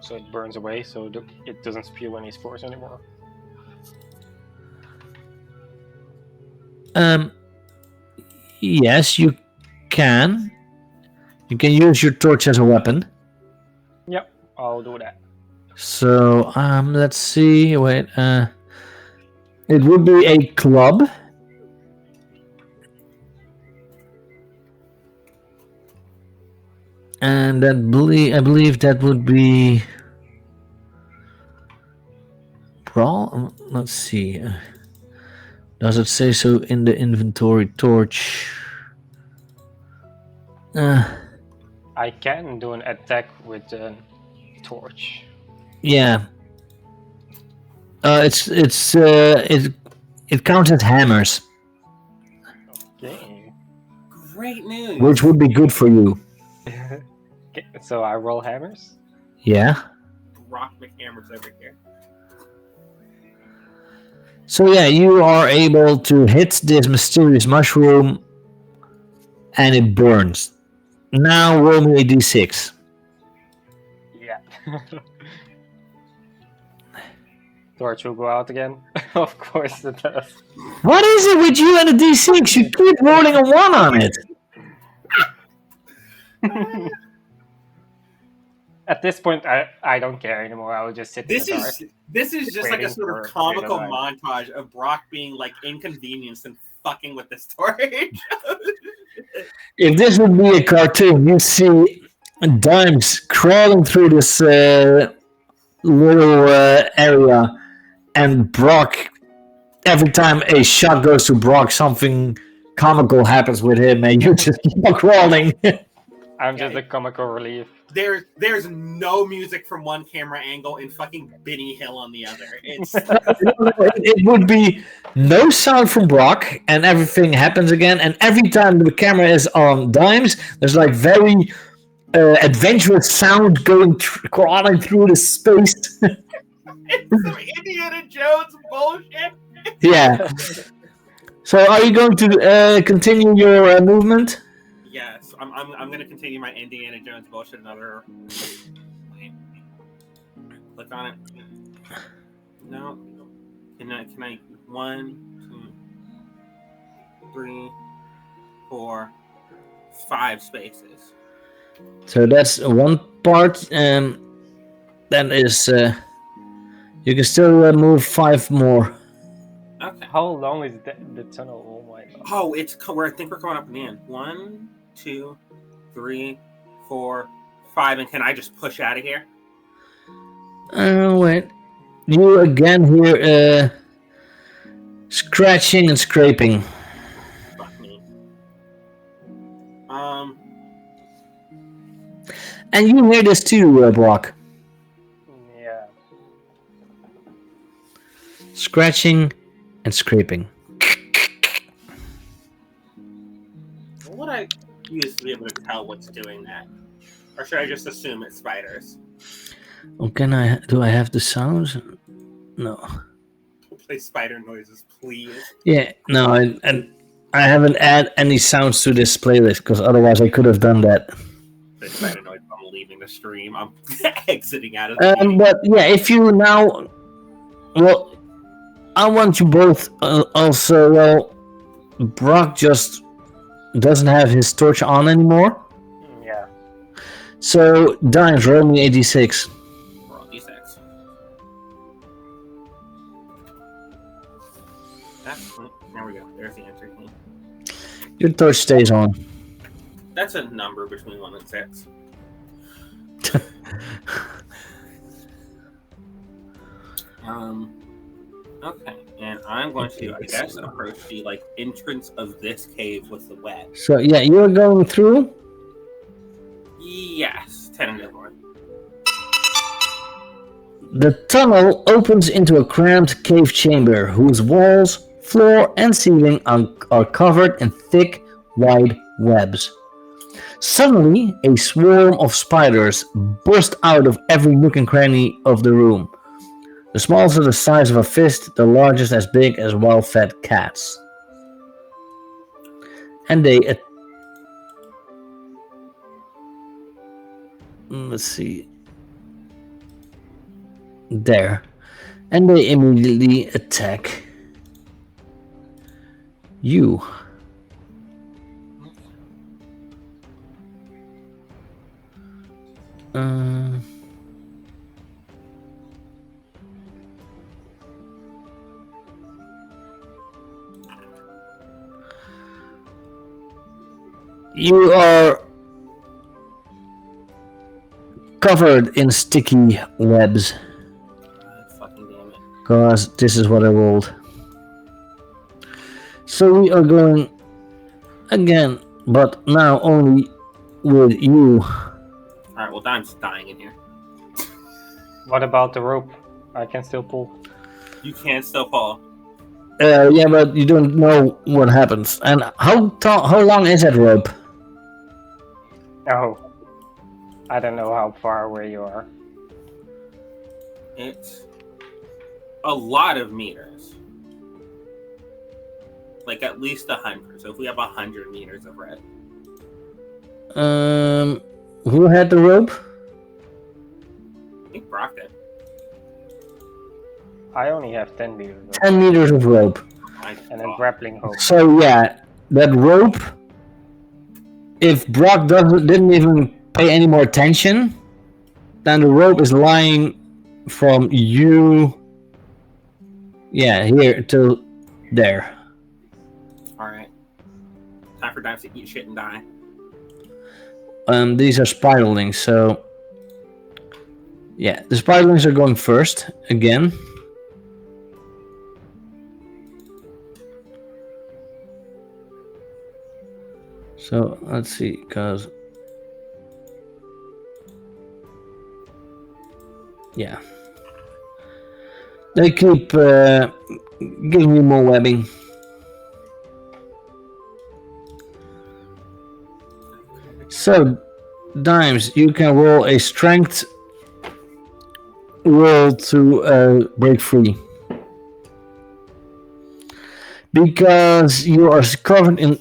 so it burns away, so it doesn't spew any spores anymore? Yes, you can. You can use your torch as a weapon. Yep, I'll do that. So, let's see. Wait, it would be a club. And I believe that would be brawl. Let's see. Does it say so in the inventory? Torch. I can do an attack with a torch. Yeah. It counts as hammers, Okay. Great news. which would be good for you. Okay, so I roll hammers? Yeah. Brock McHammers over here. So yeah, you are able to hit this mysterious mushroom, and it burns. Now roll me a d6. Yeah. Torch will go out again? Of course it does. What is it with you and the d6? You keep rolling a 1 on it. At this point, I don't care anymore. I will just sit in the dark. This is just like a waiting sort for of comical Dragonbane. montage of Brock being like inconvenienced and fucking with the storage. If this would be a cartoon, you see Dimes crawling through this little area, and Brock, every time a shot goes to Brock, something comical happens with him, and you just keep on crawling. I'm just a comical relief. There's no music from one camera angle and fucking Benny Hill on the other. It's It would be no sound from Brock, and everything happens again. And every time the camera is on Dimes, there's like very adventurous sound going crawling through the space. it's some Indiana Jones bullshit. Yeah. So, are you going to continue your movement? Yes, I'm gonna continue my Indiana Jones bullshit. Another. Click on it. No. Can I? 1, 2, 3, 4, 5 spaces. So that's one part, and that is you can still move 5 more. Okay. How long is the tunnel? Oh my god. Oh, I think we're coming up in the end. 1, 2, 3, 4, 5, and can I just push out of here? Wait. You again hear scratching and scraping. Fuck me. And you hear this too, Brock. Yeah. Scratching and scraping. What would I use to be able to tell what's doing that? Or should I just assume it's spiders? Oh, do I have the sounds? No. Play spider noises, please. Yeah, no, and I haven't added any sounds to this playlist because otherwise I could have done that. Play spider noise. I'm leaving the stream. I'm exiting out of the meeting. But yeah, if you now, well, I want you both also. Well, Brock just doesn't have his torch on anymore. Yeah. So, Dimes, roll me 86. Roll d6. There we go. There's the answer key. Your torch stays on. That's a number between 1 and 6. Okay, and I'm going to, I guess, approach the entrance of this cave with the web. So yeah, you're going through. Yes, tentatively. The tunnel opens into a cramped cave chamber whose walls, floor, and ceiling are covered in thick, wide webs. Suddenly, a swarm of spiders burst out of every nook and cranny of the room. The smallest are the size of a fist, the largest as big as well-fed cats. And they... let's see... There. And they immediately attack you. You are covered in sticky webs. Fucking damn it. Because this is what I rolled. So we are going again, but now only with you. Alright, well, Dime's dying in here. What about the rope? I can still pull. You can still fall. Yeah, but you don't know what happens. And how long is that rope? Oh. I don't know how far away you are. It's a lot of meters. Like at least 100. So if we have 100 meters of red. Who had the rope? I think Brock did. I only have 10 meters. 10 meters of rope. And a grappling hook. So yeah, that rope, if Brock didn't even pay any more attention, then the rope is lying from you, yeah, here to there. Alright. Time for Dimes to eat shit and die. These are spiderlings, so yeah, the spiderlings are going first again. So let's see, because yeah, they keep giving me more webbing. So, Dimes, you can roll a strength roll to break free. Because you are covered in...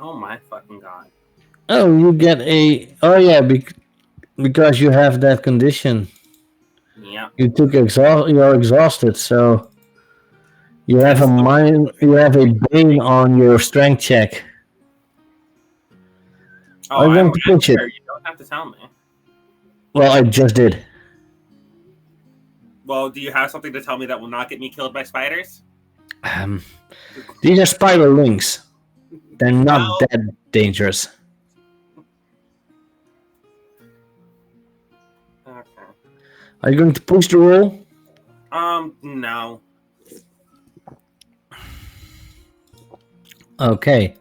Oh my fucking god. Oh, you get a... Oh yeah, because you have that condition. Yeah. You took you're exhausted, so... You have You have a bane on your strength check. Oh, I'm going to pitch it. You don't have to tell me. Well, I just did. Well, do you have something to tell me that will not get me killed by spiders? These are spider links. They're not Well, that dangerous. okay. Are you going to push the roll? No. Okay.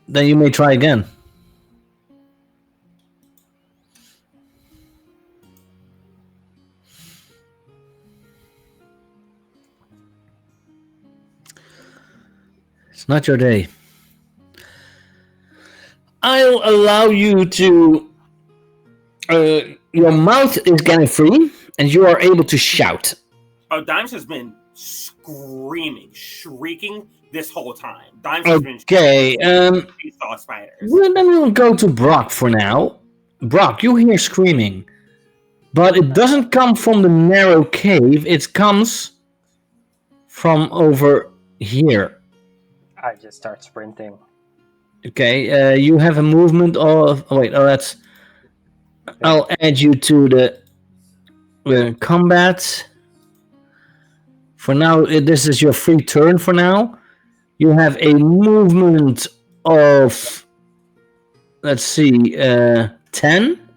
Then you may try again. It's not your day. I'll allow you to. Your mouth is getting free, and you are able to shout. Oh, Dimes has been screaming, shrieking this whole time. Dimes has been Okay. he saw spiders. Well, then we'll go to Brock for now. Brock, you hear screaming, but it doesn't come from the narrow cave. It comes from over here. I just start sprinting. Okay, you have a movement of. Oh wait, that's. I'll add you to the combat. For now, this is your free turn. For now, you have a movement of. Let's see, 10.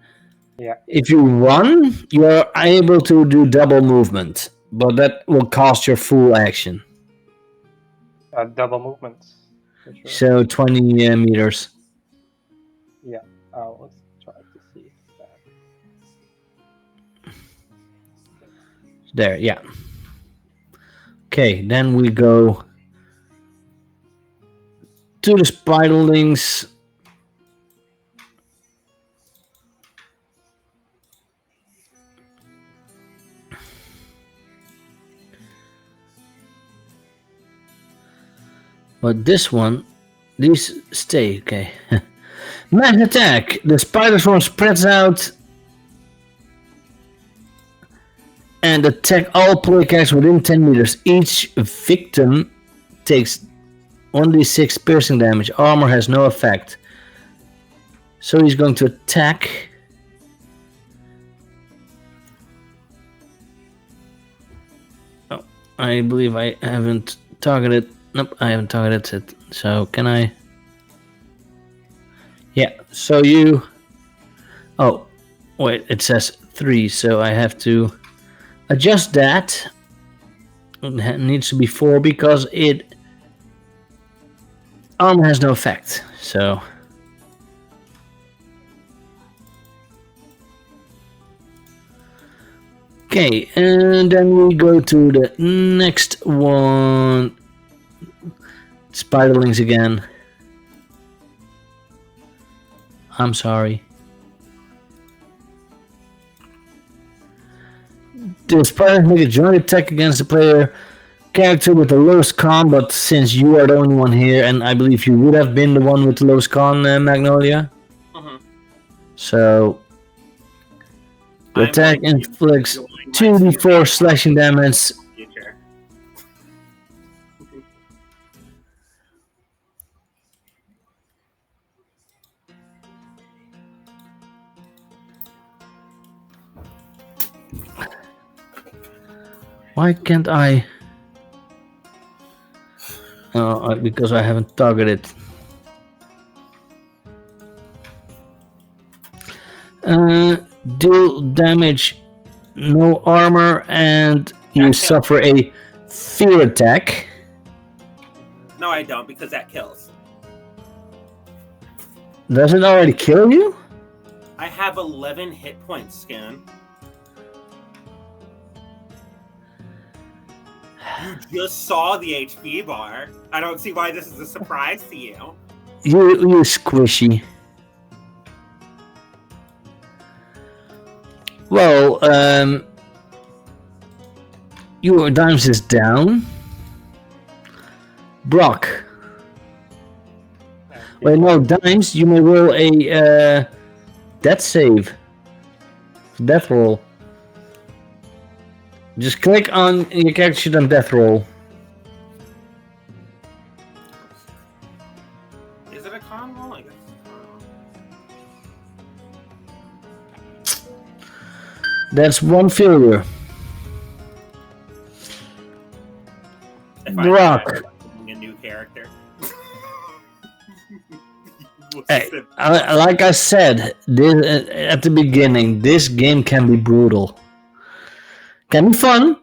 Yeah. If you run, you are able to do double movement, but that will cost your full action. Double movements. For sure. So 20 meters. Yeah. Let's try to see that. There, yeah. Okay, then we go to the spiderlings. But this one, these stay, okay. Mass attack! The spider swarm spreads out and attack all player characters within 10 meters. Each victim takes 1d6 piercing damage. Armor has no effect. So he's going to attack. Oh, I believe I haven't targeted. Nope, I haven't targeted it. So can I? Yeah, so you. Oh, wait, it says 3, so I have to adjust that. It needs to be 4 because it. Armor has no effect, so. Okay, and then we go to the next one. Spiderlings again. I'm sorry. The spiders make a joint attack against the player character with the lowest con, but since you are the only one here, and I believe you would have been the one with the lowest con, Magnolia. So the attack inflicts 2d4 slashing damage. Why can't I? Oh, because I haven't targeted. Deal damage, no armor, and you suffer a fear attack. No, I don't, because that kills. Does it already kill you? I have 11 hit points, Skin. You just saw the HP bar. I don't see why this is a surprise to you. You're squishy. Well, your Dimes is down. Brock. Wait, no, Dimes, you may roll a death save. Death roll. Just click on your character sheet on death roll. Is it a con roll? I guess it's a con roll. That's one failure. If The I Rock. I'm a new character. Hey, like I said at the beginning, this game can be brutal. Can be fun,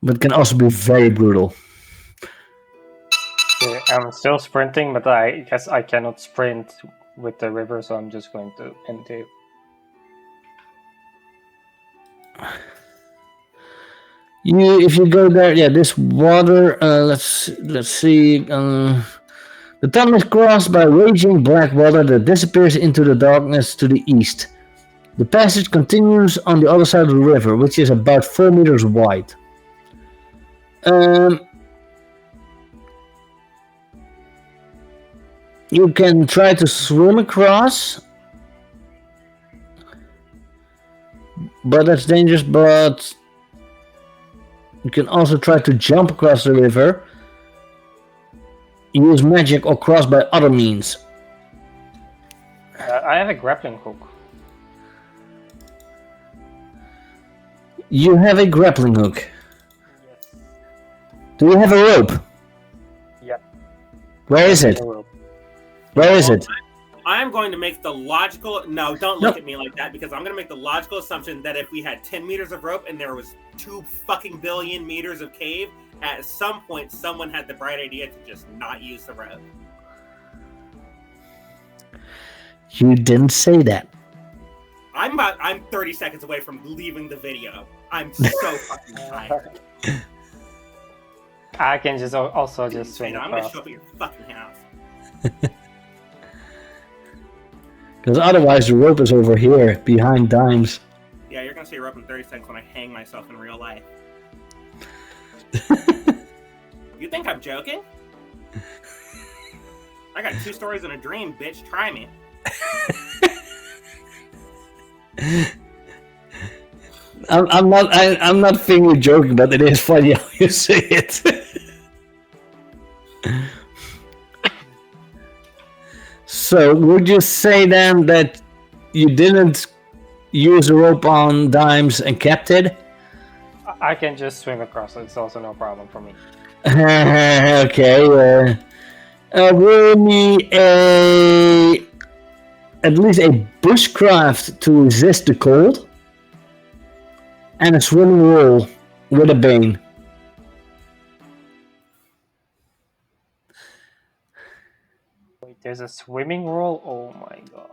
but can also be very brutal. Okay, I'm still sprinting, but I guess I cannot sprint with the river, so I'm just going to end it. If you go there, yeah, this water. Let's see. The tunnel is crossed by raging black water that disappears into the darkness to the east. The passage continues on the other side of the river, which is about 4 meters wide. You can try to swim across, but that's dangerous. But you can also try to jump across the river, use magic, or cross by other means. I have a grappling hook. You have a grappling hook. Yes. Do you have a rope? Yeah. Where is it? Where is it? I'm going to make the logical... No, don't look at me like that, because I'm going to make the logical assumption that if we had 10 meters of rope and there was 2 fucking billion meters of cave, at some point someone had the bright idea to just not use the rope. You didn't say that. I'm 30 seconds away from leaving the video. I'm so fucking tired. I can just also just swing I'm going to across. show up at your fucking house. Because otherwise the rope is over here, behind Dimes. Yeah, you're going to see a rope in 30 seconds when I hang myself in real life. You think I'm joking? I got 2 stories and a dream, bitch. Try me. I'm not thinking you're joking, but it is funny how you say it. So, would you say then that you didn't use a rope on Dimes and kept it? I can just swim across. It's also no problem for me. Okay. We'll need at least a bushcraft to resist the cold, and a swimming roll with a bane. Wait, there's a swimming roll? Oh my god.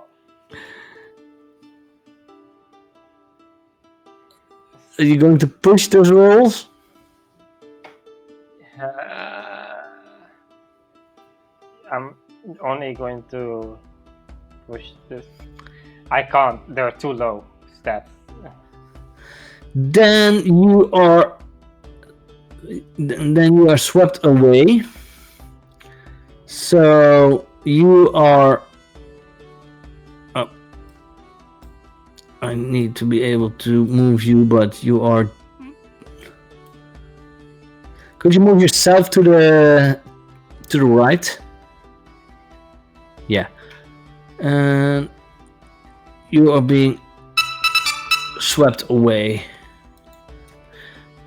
Are you going to push those rolls? I'm only going to push this. I can't. They're too low stats. Then you are swept away. So you are. Oh, I need to be able to move you, but you are. Could you move yourself to the right? Yeah, and you are being swept away.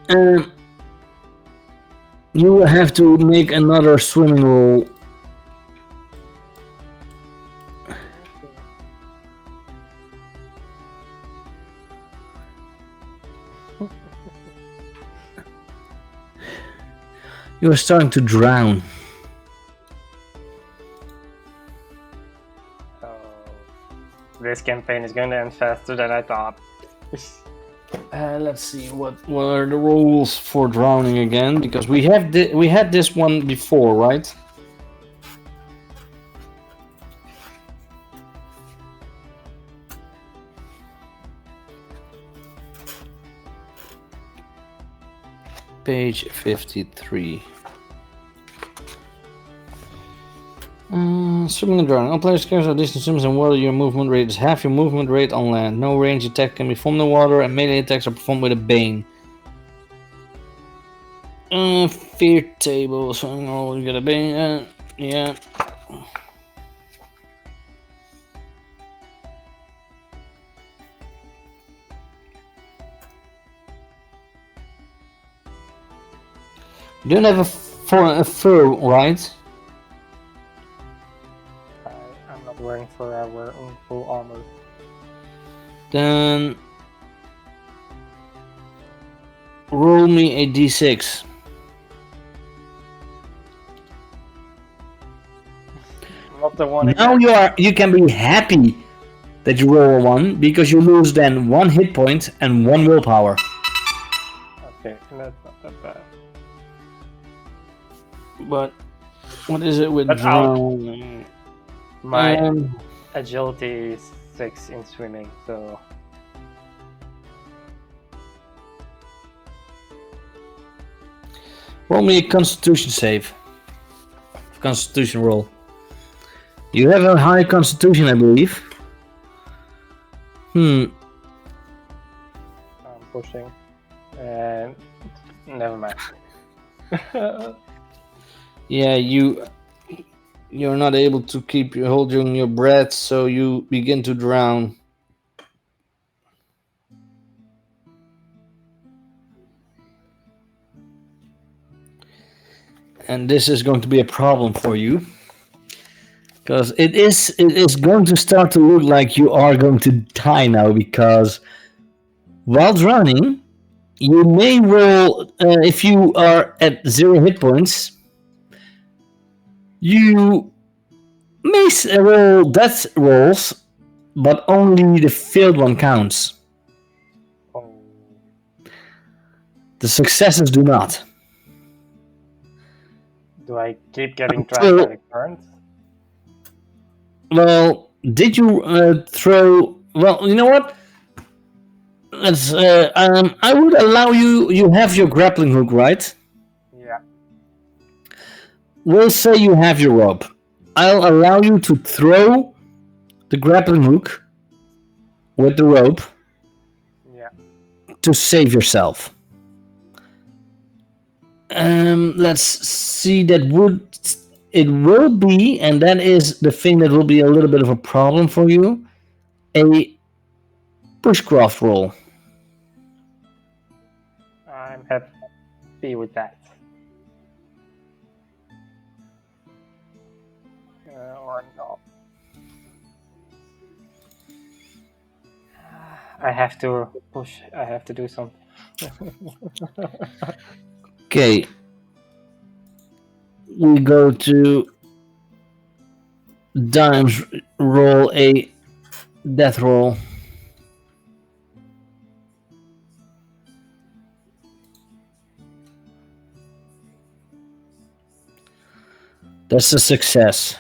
And you have to make another swimming roll. You are starting to drown. Oh, this campaign is going to end faster than I thought. Let's see what are the rules for drowning again, because we had this one before, right? Page 53. Swimming and drowning. All players carry a distance swims in water. Your movement rate is half your movement rate on land. No range attack can be performed in water, and melee attacks are performed with a bane. Fear table. So you get a bane. Yeah. You don't have a for a fur, right? I'm not wearing fur, I wear full armor. Then roll me a d6. Not the one Now again. you can be happy that you roll a 1 because you lose then 1 hit point and 1 willpower. Okay, that's not that bad. But what is it with But I'll- drown? My agility is 6 in swimming, so Roll me a Constitution save. Constitution roll. You have a high Constitution, I believe. I'm pushing. And never mind. Yeah, you're not able to keep holding your breath, so you begin to drown. And this is going to be a problem for you, because it is going to start to look like you are going to die now. Because while drowning, you may roll if you are at 0 hit points. You may roll death rolls, but only the failed one counts. Oh, The successes do not. do I keep getting dragged by the current? Well, did you throw? Well, you know what? Let's. I would allow you. You have your grappling hook, right? Yeah. We'll say you have your rope. I'll allow you to throw the grappling hook with the rope Yeah. to save yourself. Let's see. It will be, and that is the thing that will be a little bit of a problem for you. A bushcraft roll. I'm happy with that. Or not. I have to push. I have to do something. Okay. We go to Dimes, roll a death roll. That's a success.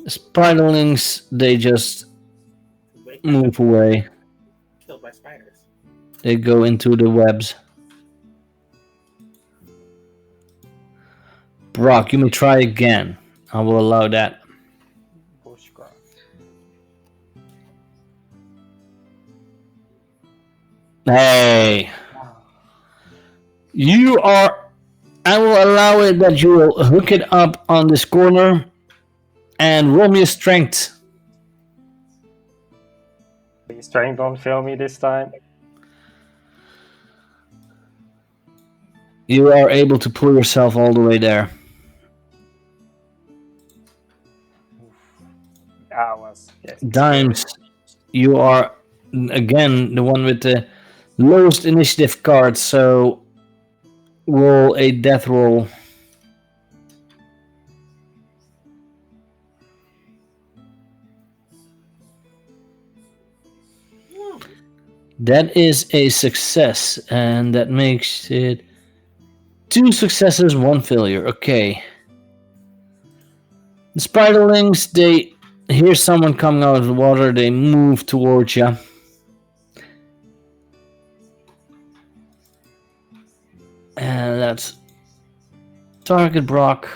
Spiderlings, they just Wake up, move away. killed by spiders. They go into the webs. Brock, you may try again. I will allow that. Bushcraft. Hey. You are. I will allow it that you will hook it up on this corner and roll me a strength. Please strength don't fail me this time. You are able to pull yourself all the way there. I was. Yes. Dimes, you are again the one with the lowest initiative card, so roll a death roll. That is a success, and that makes it 2 successes, 1 failure. Okay. The spiderlings, they hear someone coming out of the water, they move towards you. And that's target Brock.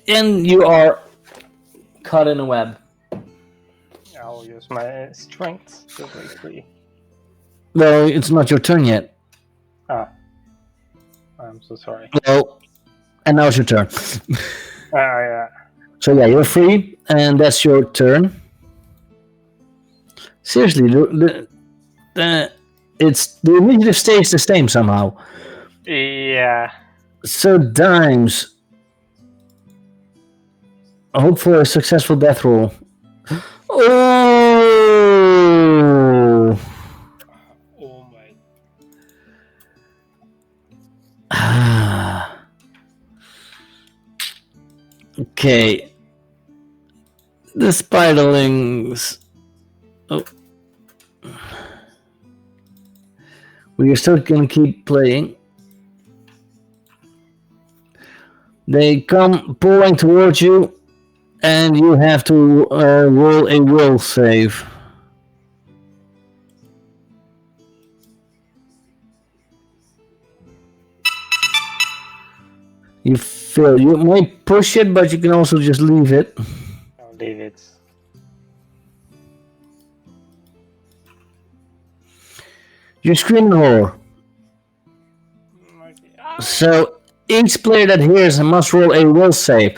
And you are caught in a web. I'll use my strength to break free. Well, it's not your turn yet. Ah. I'm so sorry. Well, and now it's your turn. Yeah. So yeah, you're free, and that's your turn. Seriously, the initiative stays the same somehow. Yeah. So Dimes, hope for a successful death roll. Oh! Oh my. Okay. The spiderlings. Oh. We are still gonna keep playing. They come pulling towards you, and you have to roll a will save. You fail. You might push it, but you can also just leave it. I'll leave it. You scream in horror. Okay. So each player that hears must roll a will save.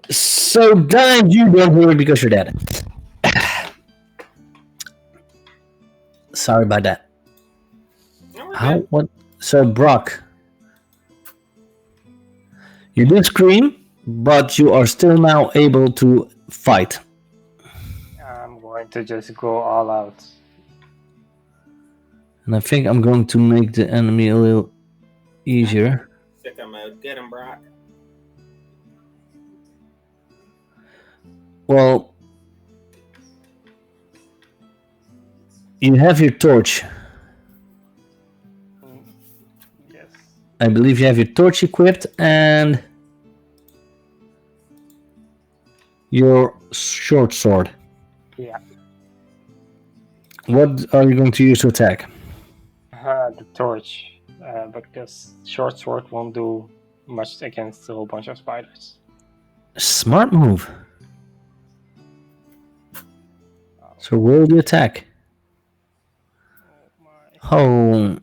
So Dimes, you don't hear it because you're dead. Sorry about that. No, we're How? good. What? So Brock, you did scream, but you are still now able to fight. I'm going to just go all out. And I think I'm going to make the enemy a little easier. Sicko mode. Get him, Brock. Well, you have your torch. Yes. I believe you have your torch equipped and your short sword. Yeah. What are you going to use to attack? The torch. Because short sword won't do much against a whole bunch of spiders. Smart move. So roll the attack. Oh.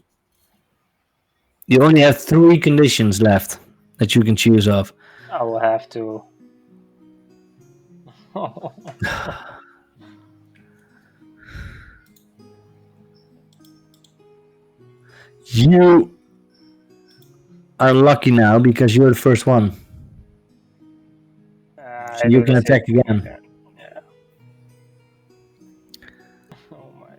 You only have 3 conditions left that you can choose of. I will have to. You are lucky now because you're the first one. So you can attack again. Yeah. Oh my god.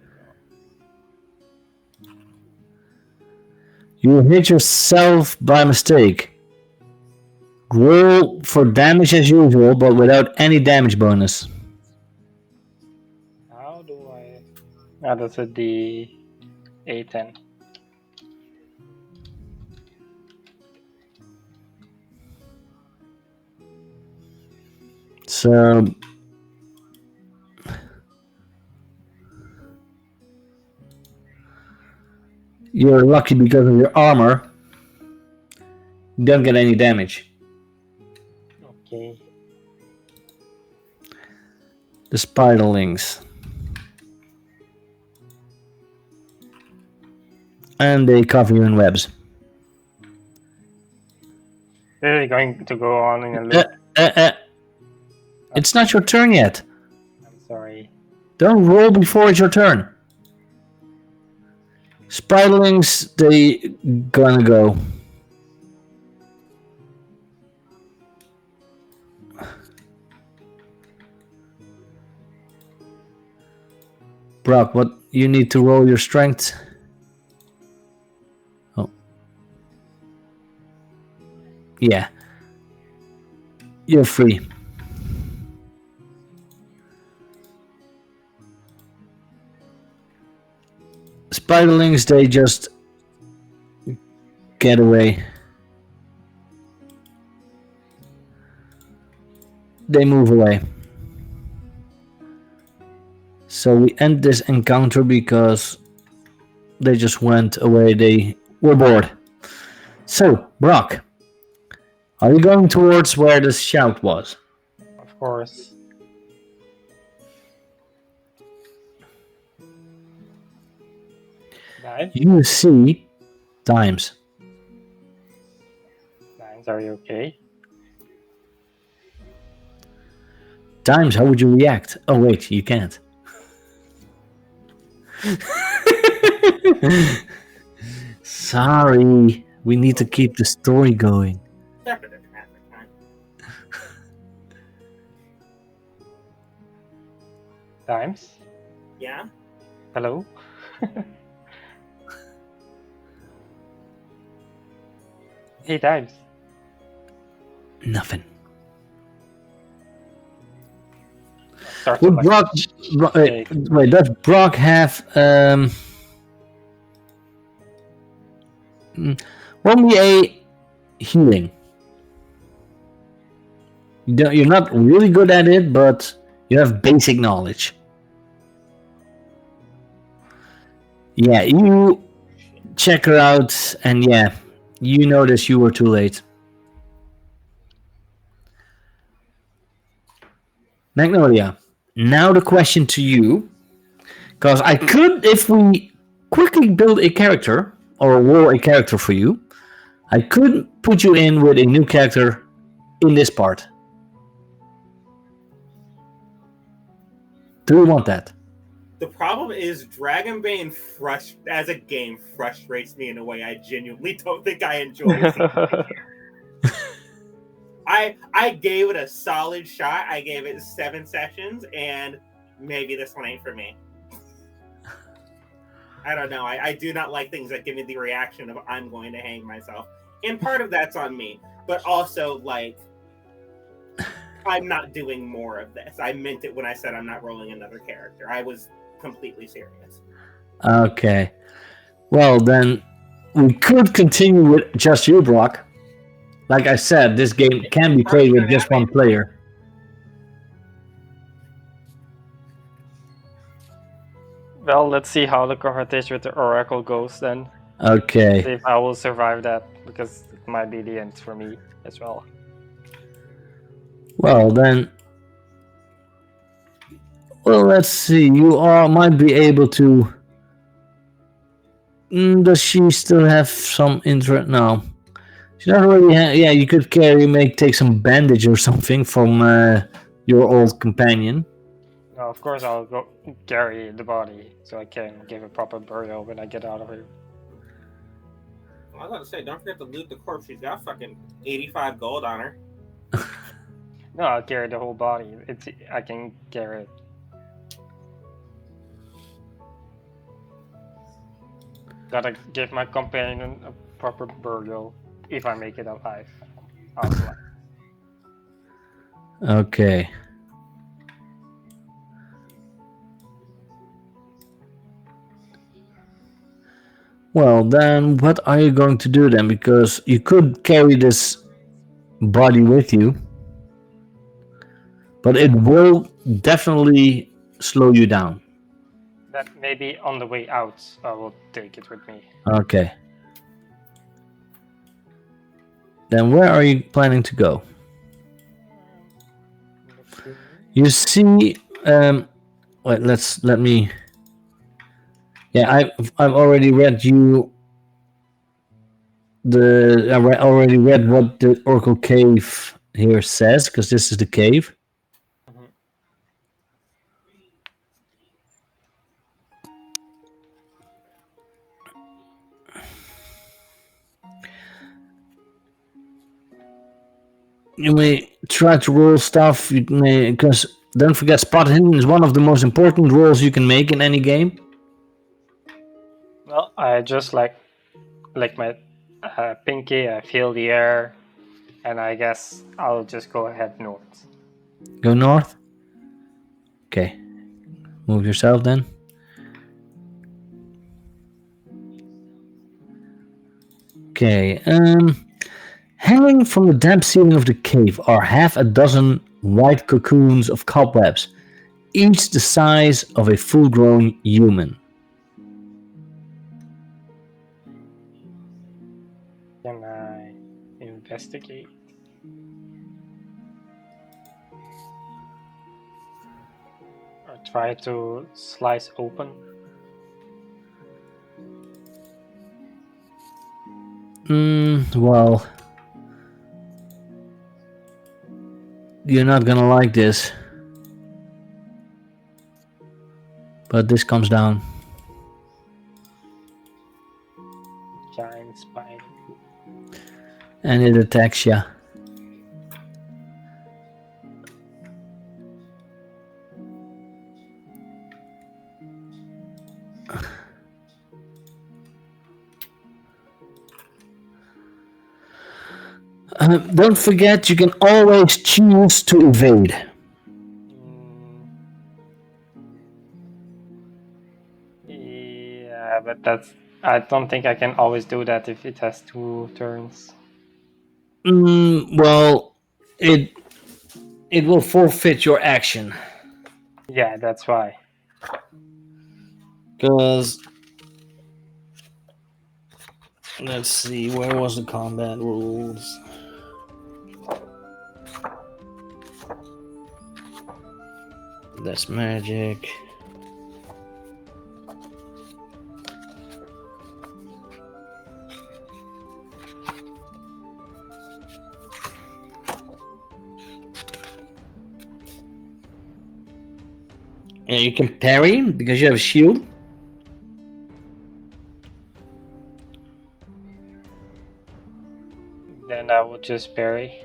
You hit yourself by mistake. Roll for damage as usual, but without any damage bonus. How do I? Ah, that's a D810. So you're lucky because of your armor. You don't get any damage. Okay. The spiderlings. And they cover you in webs. This is going to go on in a loop. It's not your turn yet. I'm sorry. Don't roll before it's your turn. Spiderlings, they gonna go. Brock, what you need to roll your strength. Oh. Yeah. You're free. Spiderlings, they just get away. They move away. So we end this encounter because they just went away. They were bored. So, Brock, are you going towards where the shout was? Of course. Nine? You see Dimes. Nines, are you okay? Dimes, how would you react? Oh wait, you can't. Sorry, we need to keep the story going. After the traffic time. Times? Yeah? Hello? Hey, Times. Nothing. Start Would to Brock, wait, does Brock have 1v8 healing? You're not really good at it, but you have basic knowledge. Yeah, you check her out, and yeah, you notice you were too late. Magnolia, now the question to you, because I could, if we quickly build a character, or roll a character for you, I could put you in with a new character in this part. Do you want that? The problem is Dragonbane as a game frustrates me in a way I genuinely don't think I enjoy. I gave it a solid shot. I gave it 7 sessions, and maybe this one ain't for me. I don't know. I do not like things that give me the reaction of I'm going to hang myself. And part of that's on me, but also like I'm not doing more of this. I meant it when I said I'm not rolling another character. I was completely serious. Okay. Well, then we could continue with just you, Brock. Like I said, this game can be played with just one player. Well, let's see how the confrontation with the Oracle goes then. Okay. See if I will survive that, because it might be the end for me as well. Well, then... Well, let's see. You all might be able to... does she still have some interest? No. She doesn't really have... Yeah, you could take some bandage or something from your old companion. Now, of course, I'll go carry the body so I can give a proper burial when I get out of here. Well, I was about to say, don't forget to loot the corpse. She's got fucking 85 gold on her. No, I'll carry the whole body. I can carry it. Gotta give my companion a proper burial if I make it alive. Okay. Well, then what are you going to do then? Because you could carry this body with you, but it will definitely slow you down. That maybe on the way out, I will take it with me. Okay. Then where are you planning to go? You see, wait, let me. Yeah, I've already read you. I already read what the Oracle Cave here says, because this is the cave. You may try to roll stuff. You may, because don't forget, spot hidden is one of the most important rolls you can make in any game. Well, I just like my pinky. I feel the air, and I guess I'll just go ahead north. Go north. Okay, move yourself then. Okay. Hanging from the damp ceiling of the cave are half a dozen white cocoons of cobwebs, each the size of a full-grown human. Can I investigate? Or try to slice open? Well, you're not gonna like this, but this comes down. And it attacks you. Don't forget, you can always choose to evade. Yeah, but that's. I don't think I can always do that if it has 2 turns. Well, it will forfeit your action. Yeah, that's why. Because let's see, where was the combat rules? That's magic. Yeah, you can parry because you have a shield. Then I would just parry.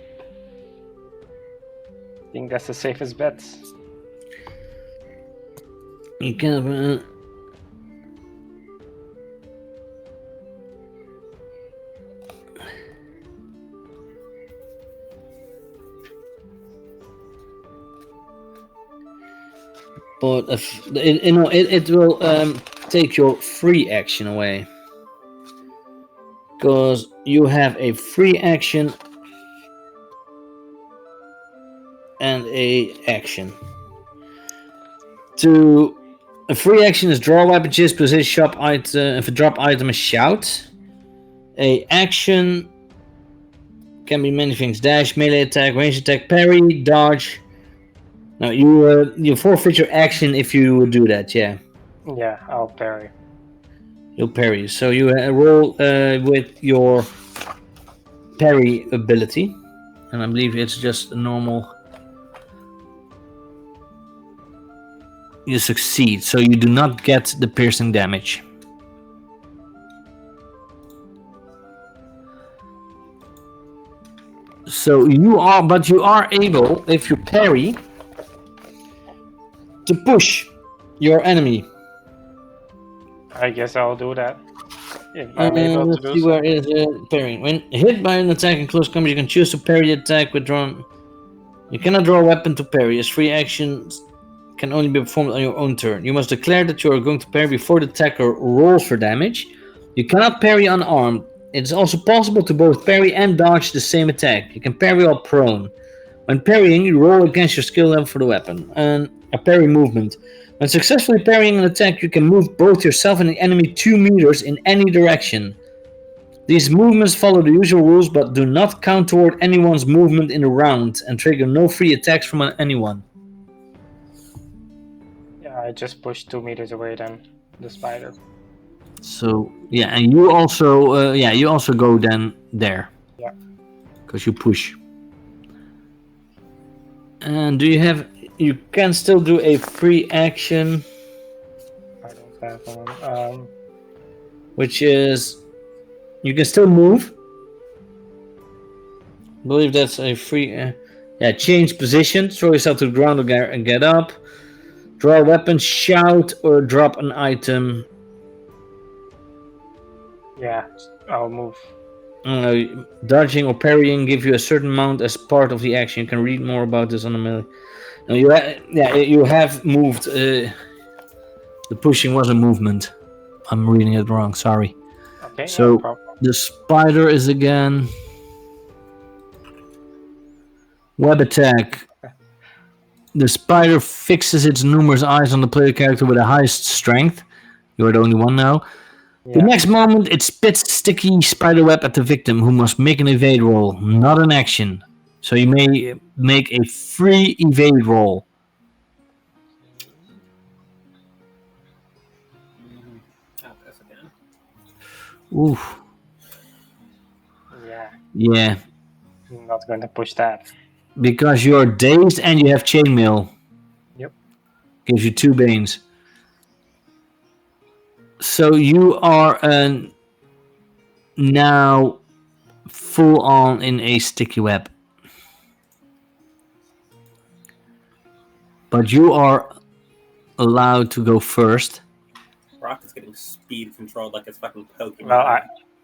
I think that's the safest bet. You can. But if it will take your free action away, because you have a free action and a action. A free action is draw weapon, choose position, shop item. If a drop item is shout. A action can be many things: dash, melee attack, range attack, parry, dodge. Now you forfeit your action if you do that. Yeah. Yeah, I'll parry. You'll parry. So you roll with your parry ability, and I believe it's just a normal. You succeed, so you do not get the piercing damage. So you are able, if you parry, to push your enemy. I guess I'll do that. If I'm able to Let's do see so. where is parrying. When hit by an attack in close combat, you can choose to parry the attack with drawn. You cannot draw a weapon to parry, as free actions can only be performed on your own turn. You must declare that you are going to parry before the attacker rolls for damage. You cannot parry unarmed. It is also possible to both parry and dodge the same attack. You can parry while prone. When parrying, you roll against your skill level for the weapon. And a parry movement. When successfully parrying an attack, you can move both yourself and the enemy 2 meters in any direction. These movements follow the usual rules but do not count toward anyone's movement in a round and trigger no free attacks from anyone. Yeah, I just pushed 2 meters away then, the spider. So yeah, and you also go then there. Yeah. Because you push. And you can still do a free action, I don't have one. which is you can still move. I believe that's a free change position, throw yourself to the ground and get up. Draw a weapon, shout, or drop an item. Yeah, I'll move. Dodging or parrying give you a certain amount as part of the action. You can read more about this on the melee. No, you have moved. The pushing was a movement. I'm reading it wrong. Sorry. Okay. So no problem. the spider is again web attack. The spider fixes its numerous eyes on the player character with the highest strength. You are the only one now. Yeah. The next moment, it spits sticky spider web at the victim, who must make an evade roll, not an action. So you may make a free evade roll. This again. Oof. Yeah, Yeah, I'm not going to push that. because you're dazed and you have chainmail. Yep. Gives you 2 banes. So you are now full on in a sticky web. But you are allowed to go first. Rock is getting speed controlled like it's fucking Pokemon. Well,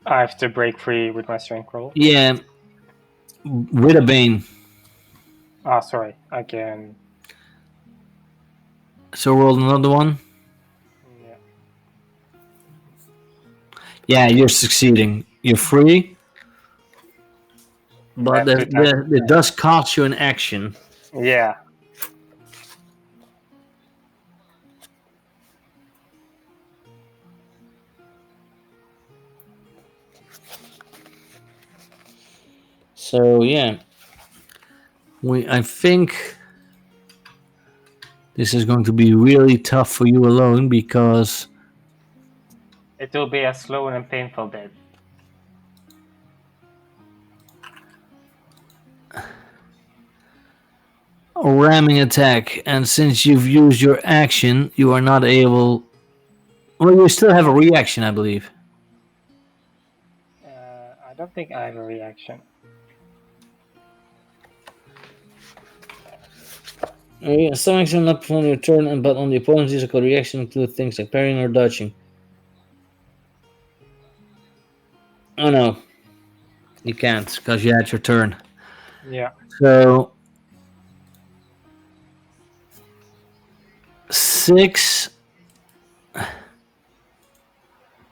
I have to break free with my strength roll. Yeah, with a bane. Ah, sorry. I can. So roll another one. Yeah. Yeah, you're succeeding. You're free. But it does cost you an action. Yeah. So yeah, I think this is going to be really tough for you alone because It will be a slow and painful death. a ramming attack, and since you've used your action, you are not able. Well, you still have a reaction, I believe. I don't think I have a reaction. Some action not performed on your turn, but on the opponent's physical reaction include things like parrying or dodging. Oh no, you can't because you had your turn. Yeah. So 6,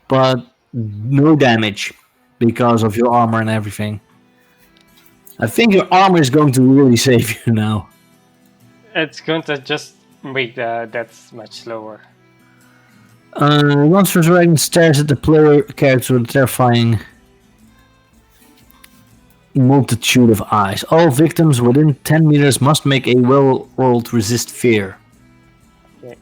but no damage because of your armor and everything. I think your armor is going to really save you now. It's going to just make the deaths much slower. Once Resurrection stares at the player character with a terrifying multitude of eyes. All victims within 10 meters must make a will roll to resist fear. Okay.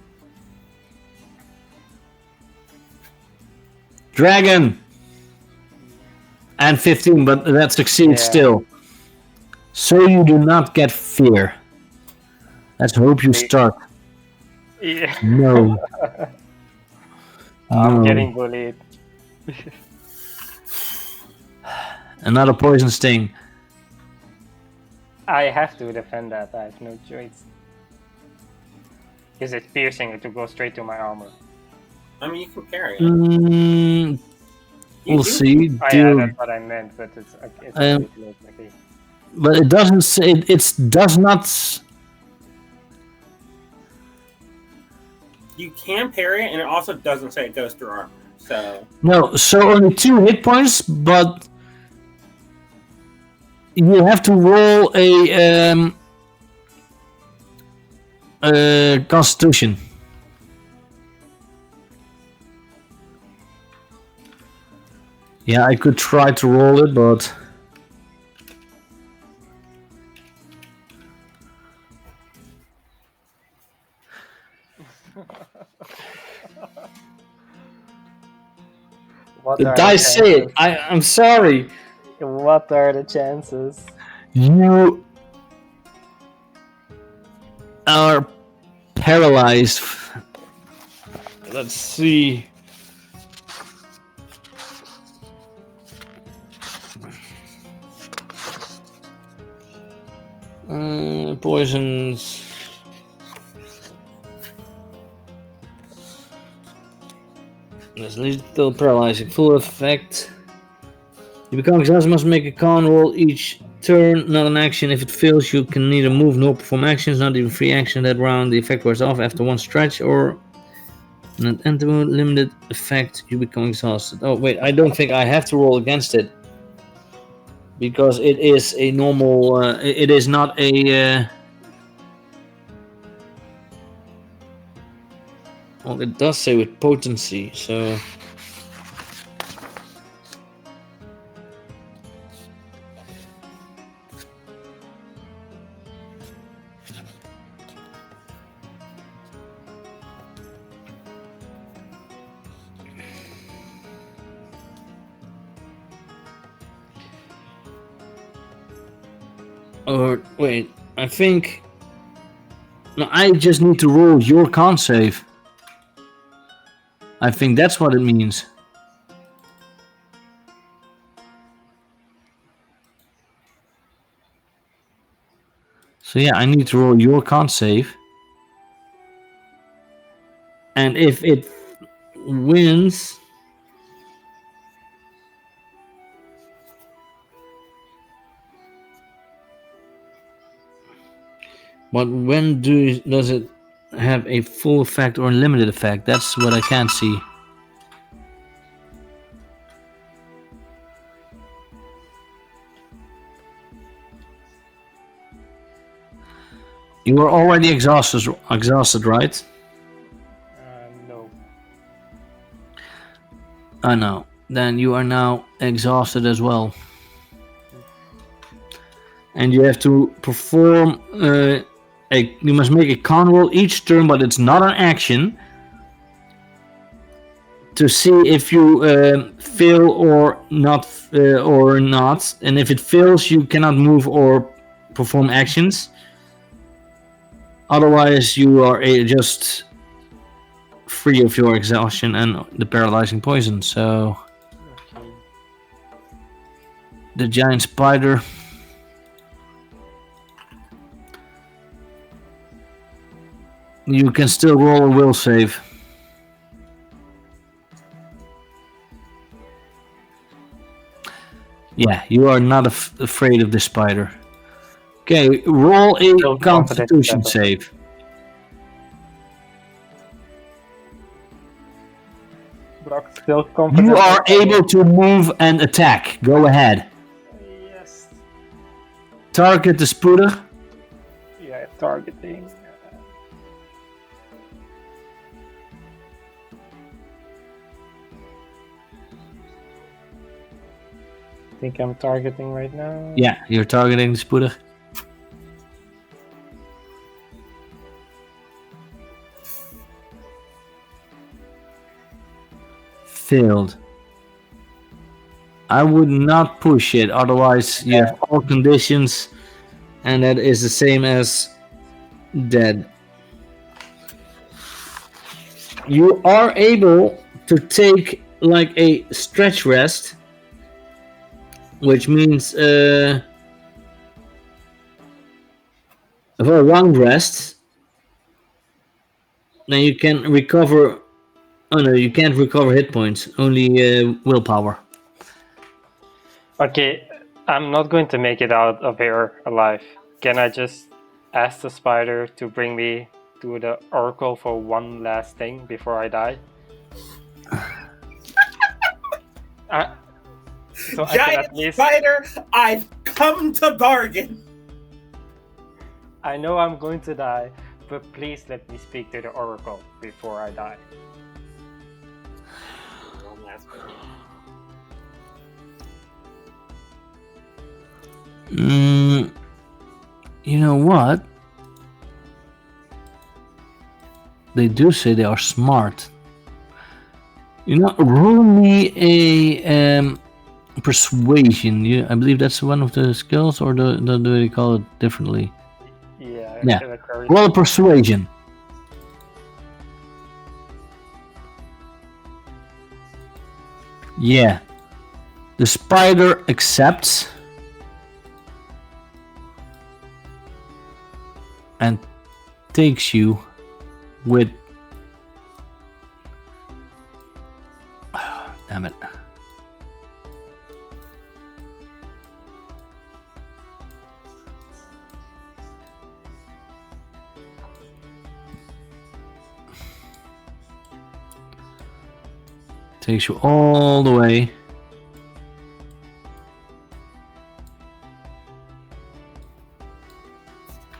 Dragon! And 15, but that succeeds still. So you do not get fear. Let's hope you start. Yeah. No. I'm No. getting bullied. Another poison sting. I have to defend that. I have no choice. Because it's piercing, it will go straight to my armor. I mean, you can parry it. We'll see. Yeah, that's what I meant, but it's a bit late. Okay. But it doesn't say. It does not. You can parry it, and it also doesn't say it goes through armor. So No, so only 2 hit points, but you have to roll a Constitution. Yeah, I could try to roll it, but the dice say it. I'm sorry. What are the chances? You are paralyzed. Let's see. Poisons. That's lethal paralyzing. Full effect. You become exhausted, must make a con roll each turn, not an action. If it fails, you can neither move nor perform actions, not even free action that round. The effect wears off after one stretch, or an limited effect, you become exhausted. Oh, wait, I don't think I have to roll against it. Because it is a normal, it is not a... Well, it does say with potency, so... Or, wait, I think... No, I just need to roll your con save. I think that's what it means. So yeah, I need to roll your con save. And if it wins... But when does it have a full effect or a limited effect? That's what I can't see. You were already exhausted, right? No. I know. Then you are now exhausted as well. And you have to perform you must make a con roll each turn, but it's not an action, to see if you fail or not. And if it fails, you cannot move or perform actions. Otherwise, you are just free of your exhaustion and the paralyzing poison. So, Okay. the giant spider. You can still roll a will save. Yeah, you are not afraid of the spider. Okay, roll a Still Constitution confident, save. Brock, still confident. You are able to move and attack. Go ahead. Yes. Target the spooder. Yeah, targeting. I think I'm targeting right now. Yeah, you're targeting the spooder. Failed. I would not push it, otherwise you have all conditions, and that is the same as dead. You are able to take like a stretch rest, which means a long rest. Then you can recover. Oh no, you can't recover hit points. Only willpower. Okay, I'm not going to make it out of here alive. Can I just ask the spider to bring me to the oracle for one last thing before I die? So I can Giant at least... spider, I've come to bargain. I know I'm going to die, but please let me speak to the oracle before I die. You know what? They do say they are smart. You know, roll me a persuasion. I believe that's one of the skills, or do they call it differently? Yeah. Yeah. Roll a persuasion. Yeah. The spider accepts and takes you with... Damn it. Takes you all the way.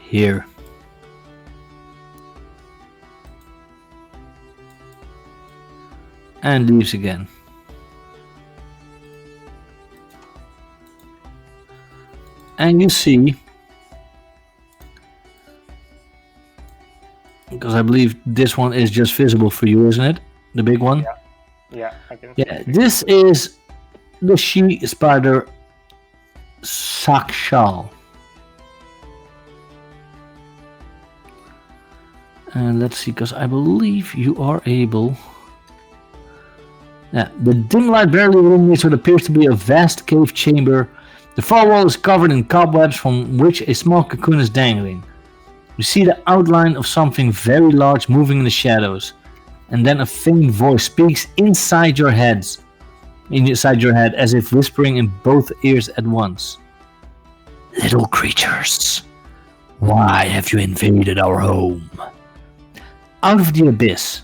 Here. And leaves again. And you see, because I believe this one is just visible for you, isn't it? The big one? Yeah, I can. Yeah, this is the she spider Sakshal. And let's see, because I believe you are able... Yeah, the dim light barely illuminates what appears to be a vast cave chamber The far wall is covered in cobwebs from which a small cocoon is dangling. You see the outline of something very large moving in the shadows, and then a faint voice speaks inside your head, as if whispering in both ears at once. Little creatures, why have you invaded our home? Out of the abyss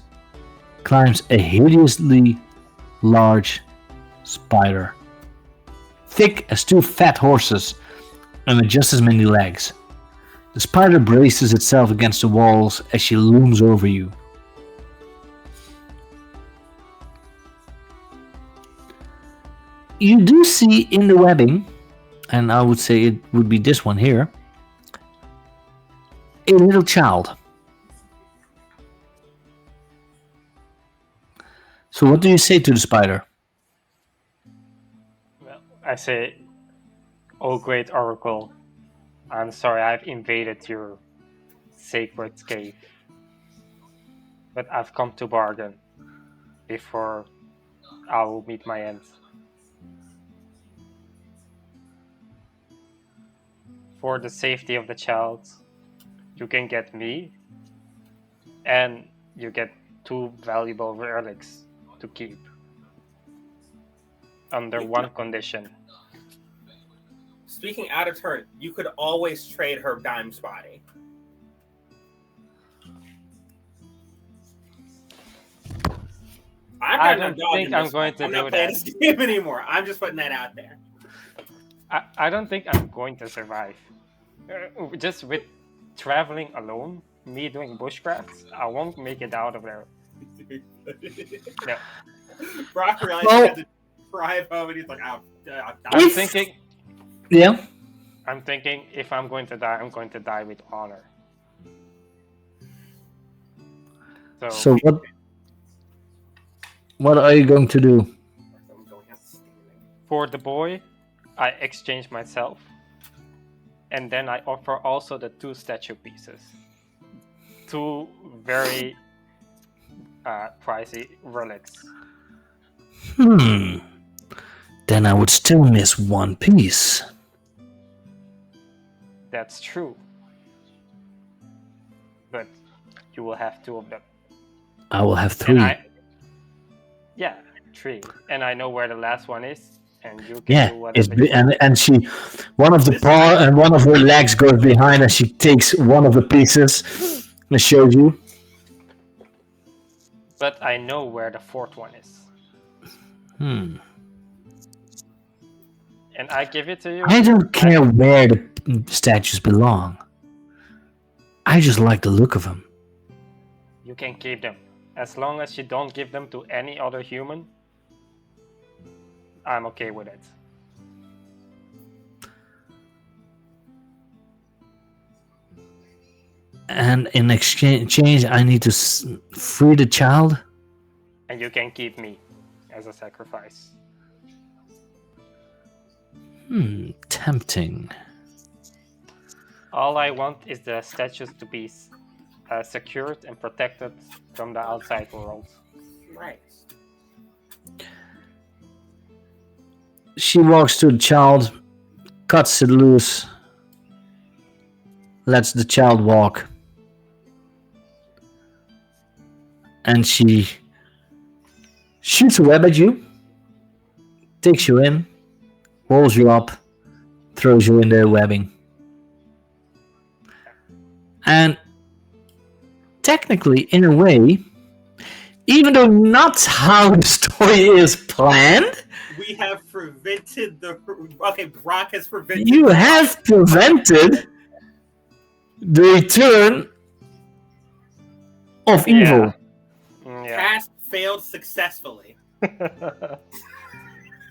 climbs a hideously large spider, thick as two fat horses and with just as many legs. The spider braces itself against the walls as she looms over you. You do see in the webbing, and I would say it would be this one here, a little child. So what do you say to the spider? Well, I say, "Oh great oracle, I'm sorry I've invaded your sacred cave. But I've come to bargain before I will meet my end. For the safety of the child, you can get me, and you get 2 valuable relics to keep. Under one condition. Speaking out of turn, you could always trade her Dime's body. I don't think I'm going to I'm do not playing that. this game anymore. I'm just putting that out there. I don't think I'm going to survive. Just with traveling alone, me doing bushcrafts, I won't make it out of there. No. Brock realized Well- he had to drive home and he's like, "Oh, I'm thinking Yeah? if I'm going to die, I'm going to die with honor. So what are you going to do? For the boy, I exchange myself, and then I offer also the 2 statue pieces. 2 very pricey relics. Then I would still miss one piece. That's true. But you will have 2 of them. I will have 3. Yeah, 3. And I know where the last one is, and you can do It's whatever you want. and she, one of the paw and one of her legs goes behind, and she takes one of the pieces and shows you. But I know where the 4th one is. And I give it to you. I don't care where the statues belong. I just like the look of them. You can keep them. As long as you don't give them to any other human, I'm okay with it. And in exchange, I need to free the child. And you can keep me as a sacrifice. Tempting. All I want is the statues to be secured and protected from the outside world. Right. She walks to the child, cuts it loose, lets the child walk, and she shoots a web at you, takes you in, rolls you up, throws you in the webbing. And technically, in a way, even though not how the story is planned, We have prevented the. Okay, Brock has prevented. you have prevented the return of evil. Yeah. Task failed successfully.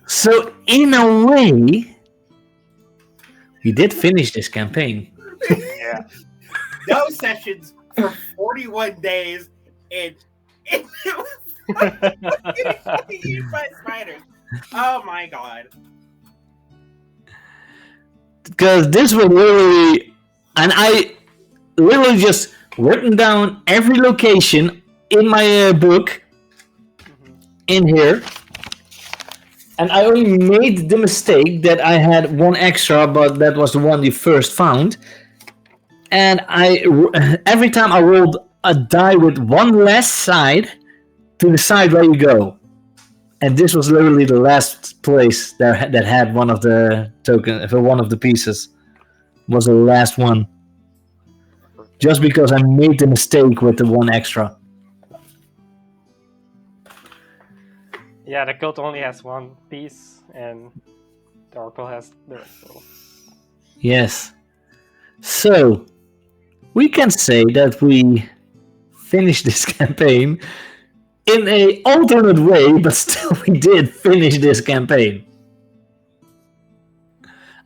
So, in a way, we did finish this campaign. Yeah. Those sessions for 41 days and eaten by spiders. Oh my god. Because this was literally, and I literally just written down every location in my book in here, And I only made the mistake that I had one extra, but that was the one you first found. And every time I rolled a die with one less side to the side where you go. And this was literally the last place that had one of the tokens, for one of the pieces. Was the last one. Just because I made the mistake with the one extra. Yeah, the cult only has one piece, and the oracle has the rest. So. Yes. So, we can say that we finished this campaign in an alternate way, but still we did finish this campaign.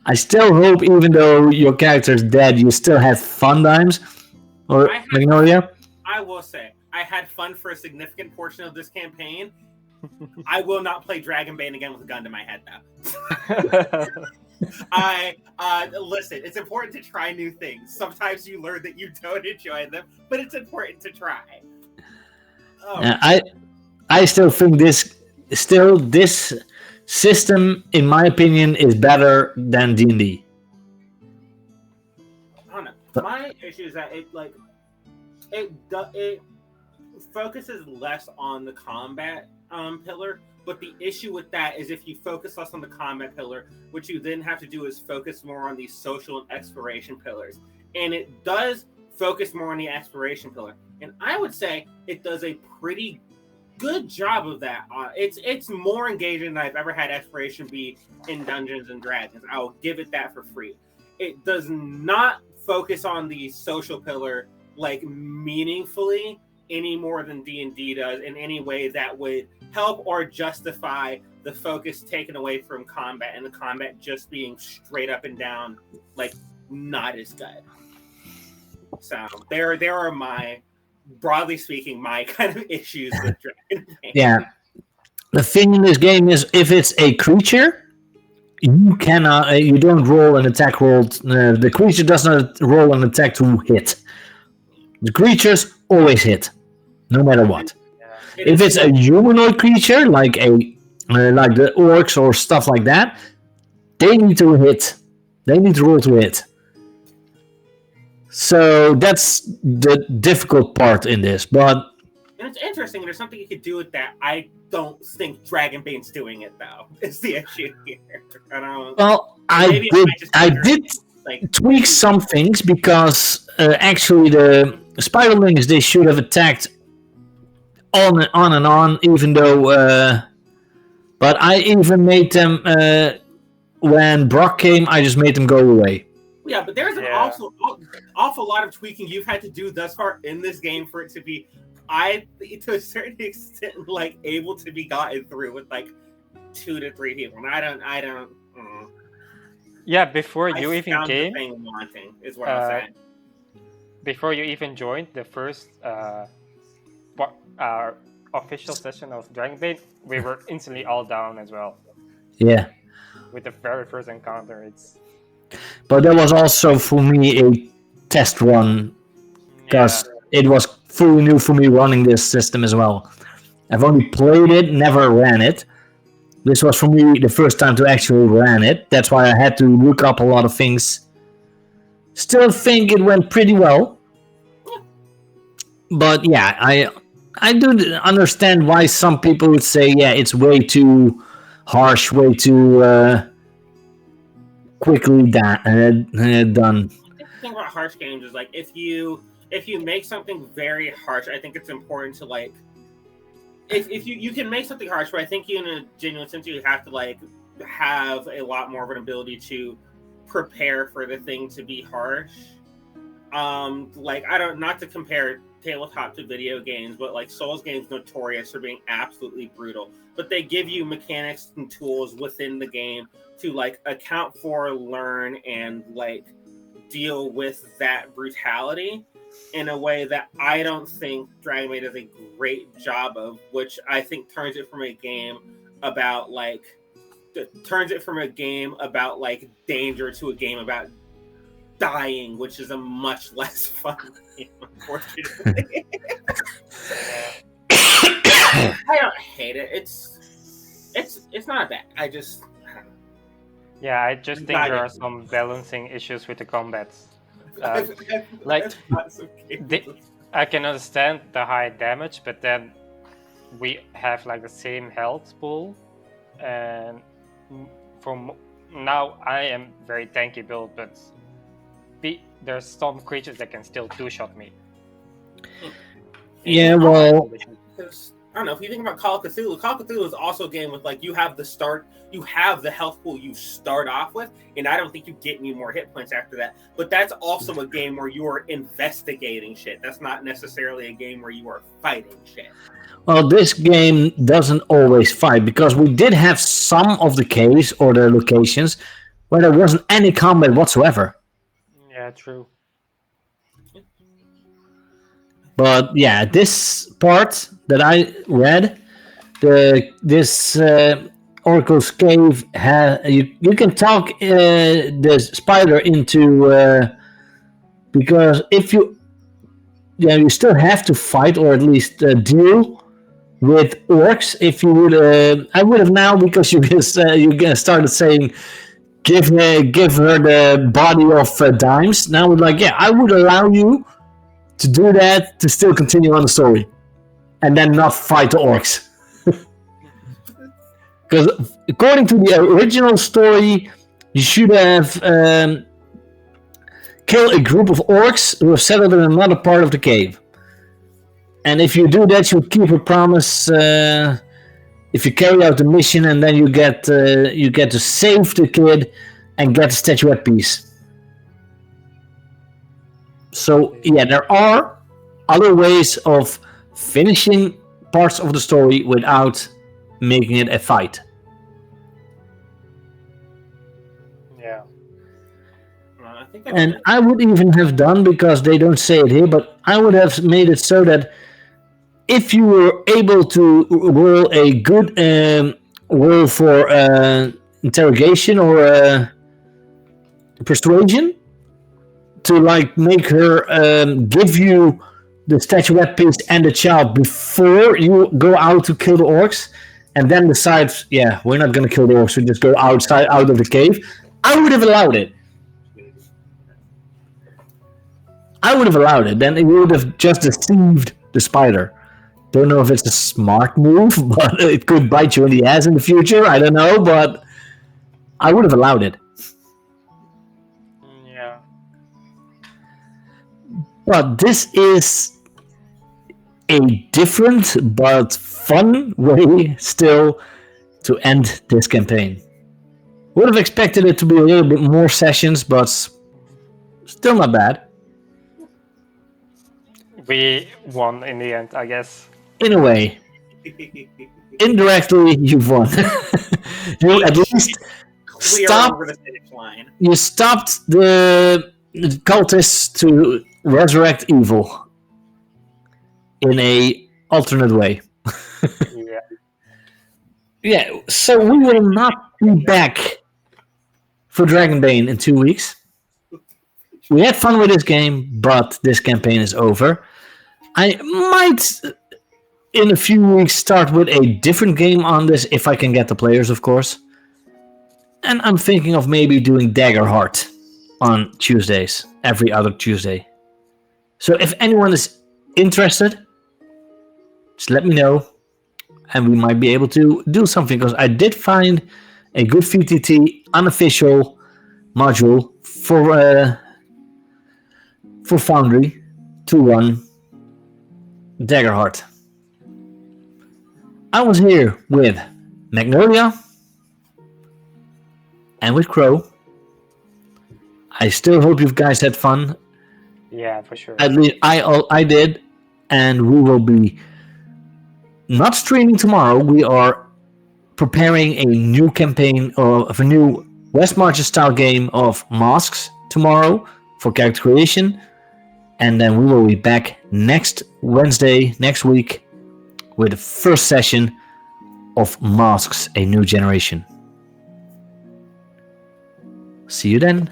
I still hope, even though your character's dead, you still had fun times. Or, Magnolia? I will say, I had fun for a significant portion of this campaign. I will not play Dragonbane again with a gun to my head, though. Listen, it's important to try new things. Sometimes you learn that you don't enjoy them, but it's important to try. I still think this system, in my opinion, is better than D&D. I don't know. My issue is that it focuses less on the combat pillar, but the issue with that is if you focus less on the combat pillar, what you then have to do is focus more on the social and exploration pillars. And it does focus more on the exploration pillar. And I would say it does a pretty good job of that. It's more engaging than I've ever had exploration be in Dungeons and Dragons. I'll give it that for free. It does not focus on the social pillar meaningfully any more than D&D does in any way that would help or justify the focus taken away from combat and the combat just being straight up and down not as good. So there are broadly speaking, my kind of issues with Dragonbane. Yeah. The thing in this game is, if it's a creature, you cannot. You don't roll an attack roll. The creature does not roll an attack to hit. The creatures always hit, no matter what. Yeah. If it's a humanoid creature, like the orcs or stuff like that, they need to hit. They need to roll to hit. So that's the difficult part in this, but and it's interesting. There's something you could do with that. I don't think Dragonbane's doing it though. Is the issue here? I did tweak some things because actually the Spiderlings, they should have attacked on and on, even though. But I even made them when Brock came. I just made them go away. Yeah, but there's an awful lot of tweaking you've had to do thus far in this game for it to be, to a certain extent, able to be gotten through with 2 to 3 people. And I don't. Yeah, before you even came, wanting is what I'm saying. Before you even joined the first official session of Dragonbane, we were instantly all down as well. Yeah. With the very first encounter, But that was also for me a test run, because it was fully new for me running this system as well. I've only played it, never ran it. This was for me the first time to actually run it. That's why I had to look up a lot of things. Still think it went pretty well. But yeah, I do understand why some people would say, it's way too harsh, way too quickly done. The thing about harsh games is if you make something very harsh, I think it's important to if you can make something harsh, but I think in a genuine sense you have to have a lot more of an ability to prepare for the thing to be harsh. Not to compare tabletop to video games, but Souls games notorious for being absolutely brutal, but they give you mechanics and tools within the game to account for, learn, and deal with that brutality in a way that I don't think Dragonbane does a great job of, which I think turns it from a game about danger to a game about dying, which is a much less fun game, unfortunately. I don't hate it. It's not bad. I don't know. Yeah, I just think Got there it. are some balancing issues with the combats. Like I can understand the high damage, but then we have like the same health pool, and from now I am very tanky build, but there's some creatures that can still two-shot me. Yeah, well, Because I don't know, if you think about Call of Cthulhu is also a game with like you have the health pool you start off with, and I don't think you get any more hit points after that. But that's also a game where you are investigating shit. That's not necessarily a game where you are fighting shit. well, this game doesn't always fight because we did have some of the caves or the locations where there wasn't any combat whatsoever. Yeah, true. But yeah, this part that I read, this Oracle's Cave, you can talk the spider into because if you still have to fight or at least deal with orcs. If you would, I would have now because you started saying give her the body of dimes. Now we're like, yeah, I would allow you to do that to still continue on the story and then not fight the orcs. Because according to the original story, you should have killed a group of orcs who have settled in another part of the cave. And if you do that, you keep a promise. If you carry out the mission, and then you get to save the kid and get the statuette piece. So yeah, there are other ways of finishing parts of the story without making it a fight. Yeah. I think And I would even have done, because they don't say it here, but I would have made it so that if you were able to roll a good roll for interrogation or persuasion, to like make her give you the statuette piece and the child before you go out to kill the orcs, and then decide, yeah, we're not going to kill the orcs, we just go outside out of the cave, I would have allowed it. Then it would have just deceived the spider. Don't know if it's a smart move, but it could bite you in the ass in the future. I don't know, but I would have allowed it. Yeah. But this is a different but fun way still to end this campaign. Would have expected it to be a little bit more sessions, but still not bad. We won in the end, I guess. In a way. Indirectly, you've won. You at least over the finish line. You stopped the cultists to resurrect evil in a alternate way. Yeah. Yeah, so we will not be back for Dragonbane in 2 weeks. We had fun with this game, but this campaign is over. I might, in a few weeks, start with a different game on this, if I can get the players, of course. And I'm thinking of maybe doing Daggerheart on Tuesdays, every other Tuesday. So if anyone is interested, just let me know, and we might be able to do something, because I did find a good VTT unofficial module for Foundry to run Daggerheart. I was here with Magnolia and with Crow. I still hope you guys had fun. Yeah, for sure. At least I did, and we will be not streaming tomorrow. We are preparing a new campaign of a new West Marches style game of Masks tomorrow for character creation, and then we will be back next Wednesday, next week, with the first session of Masks: A New Generation. See you then.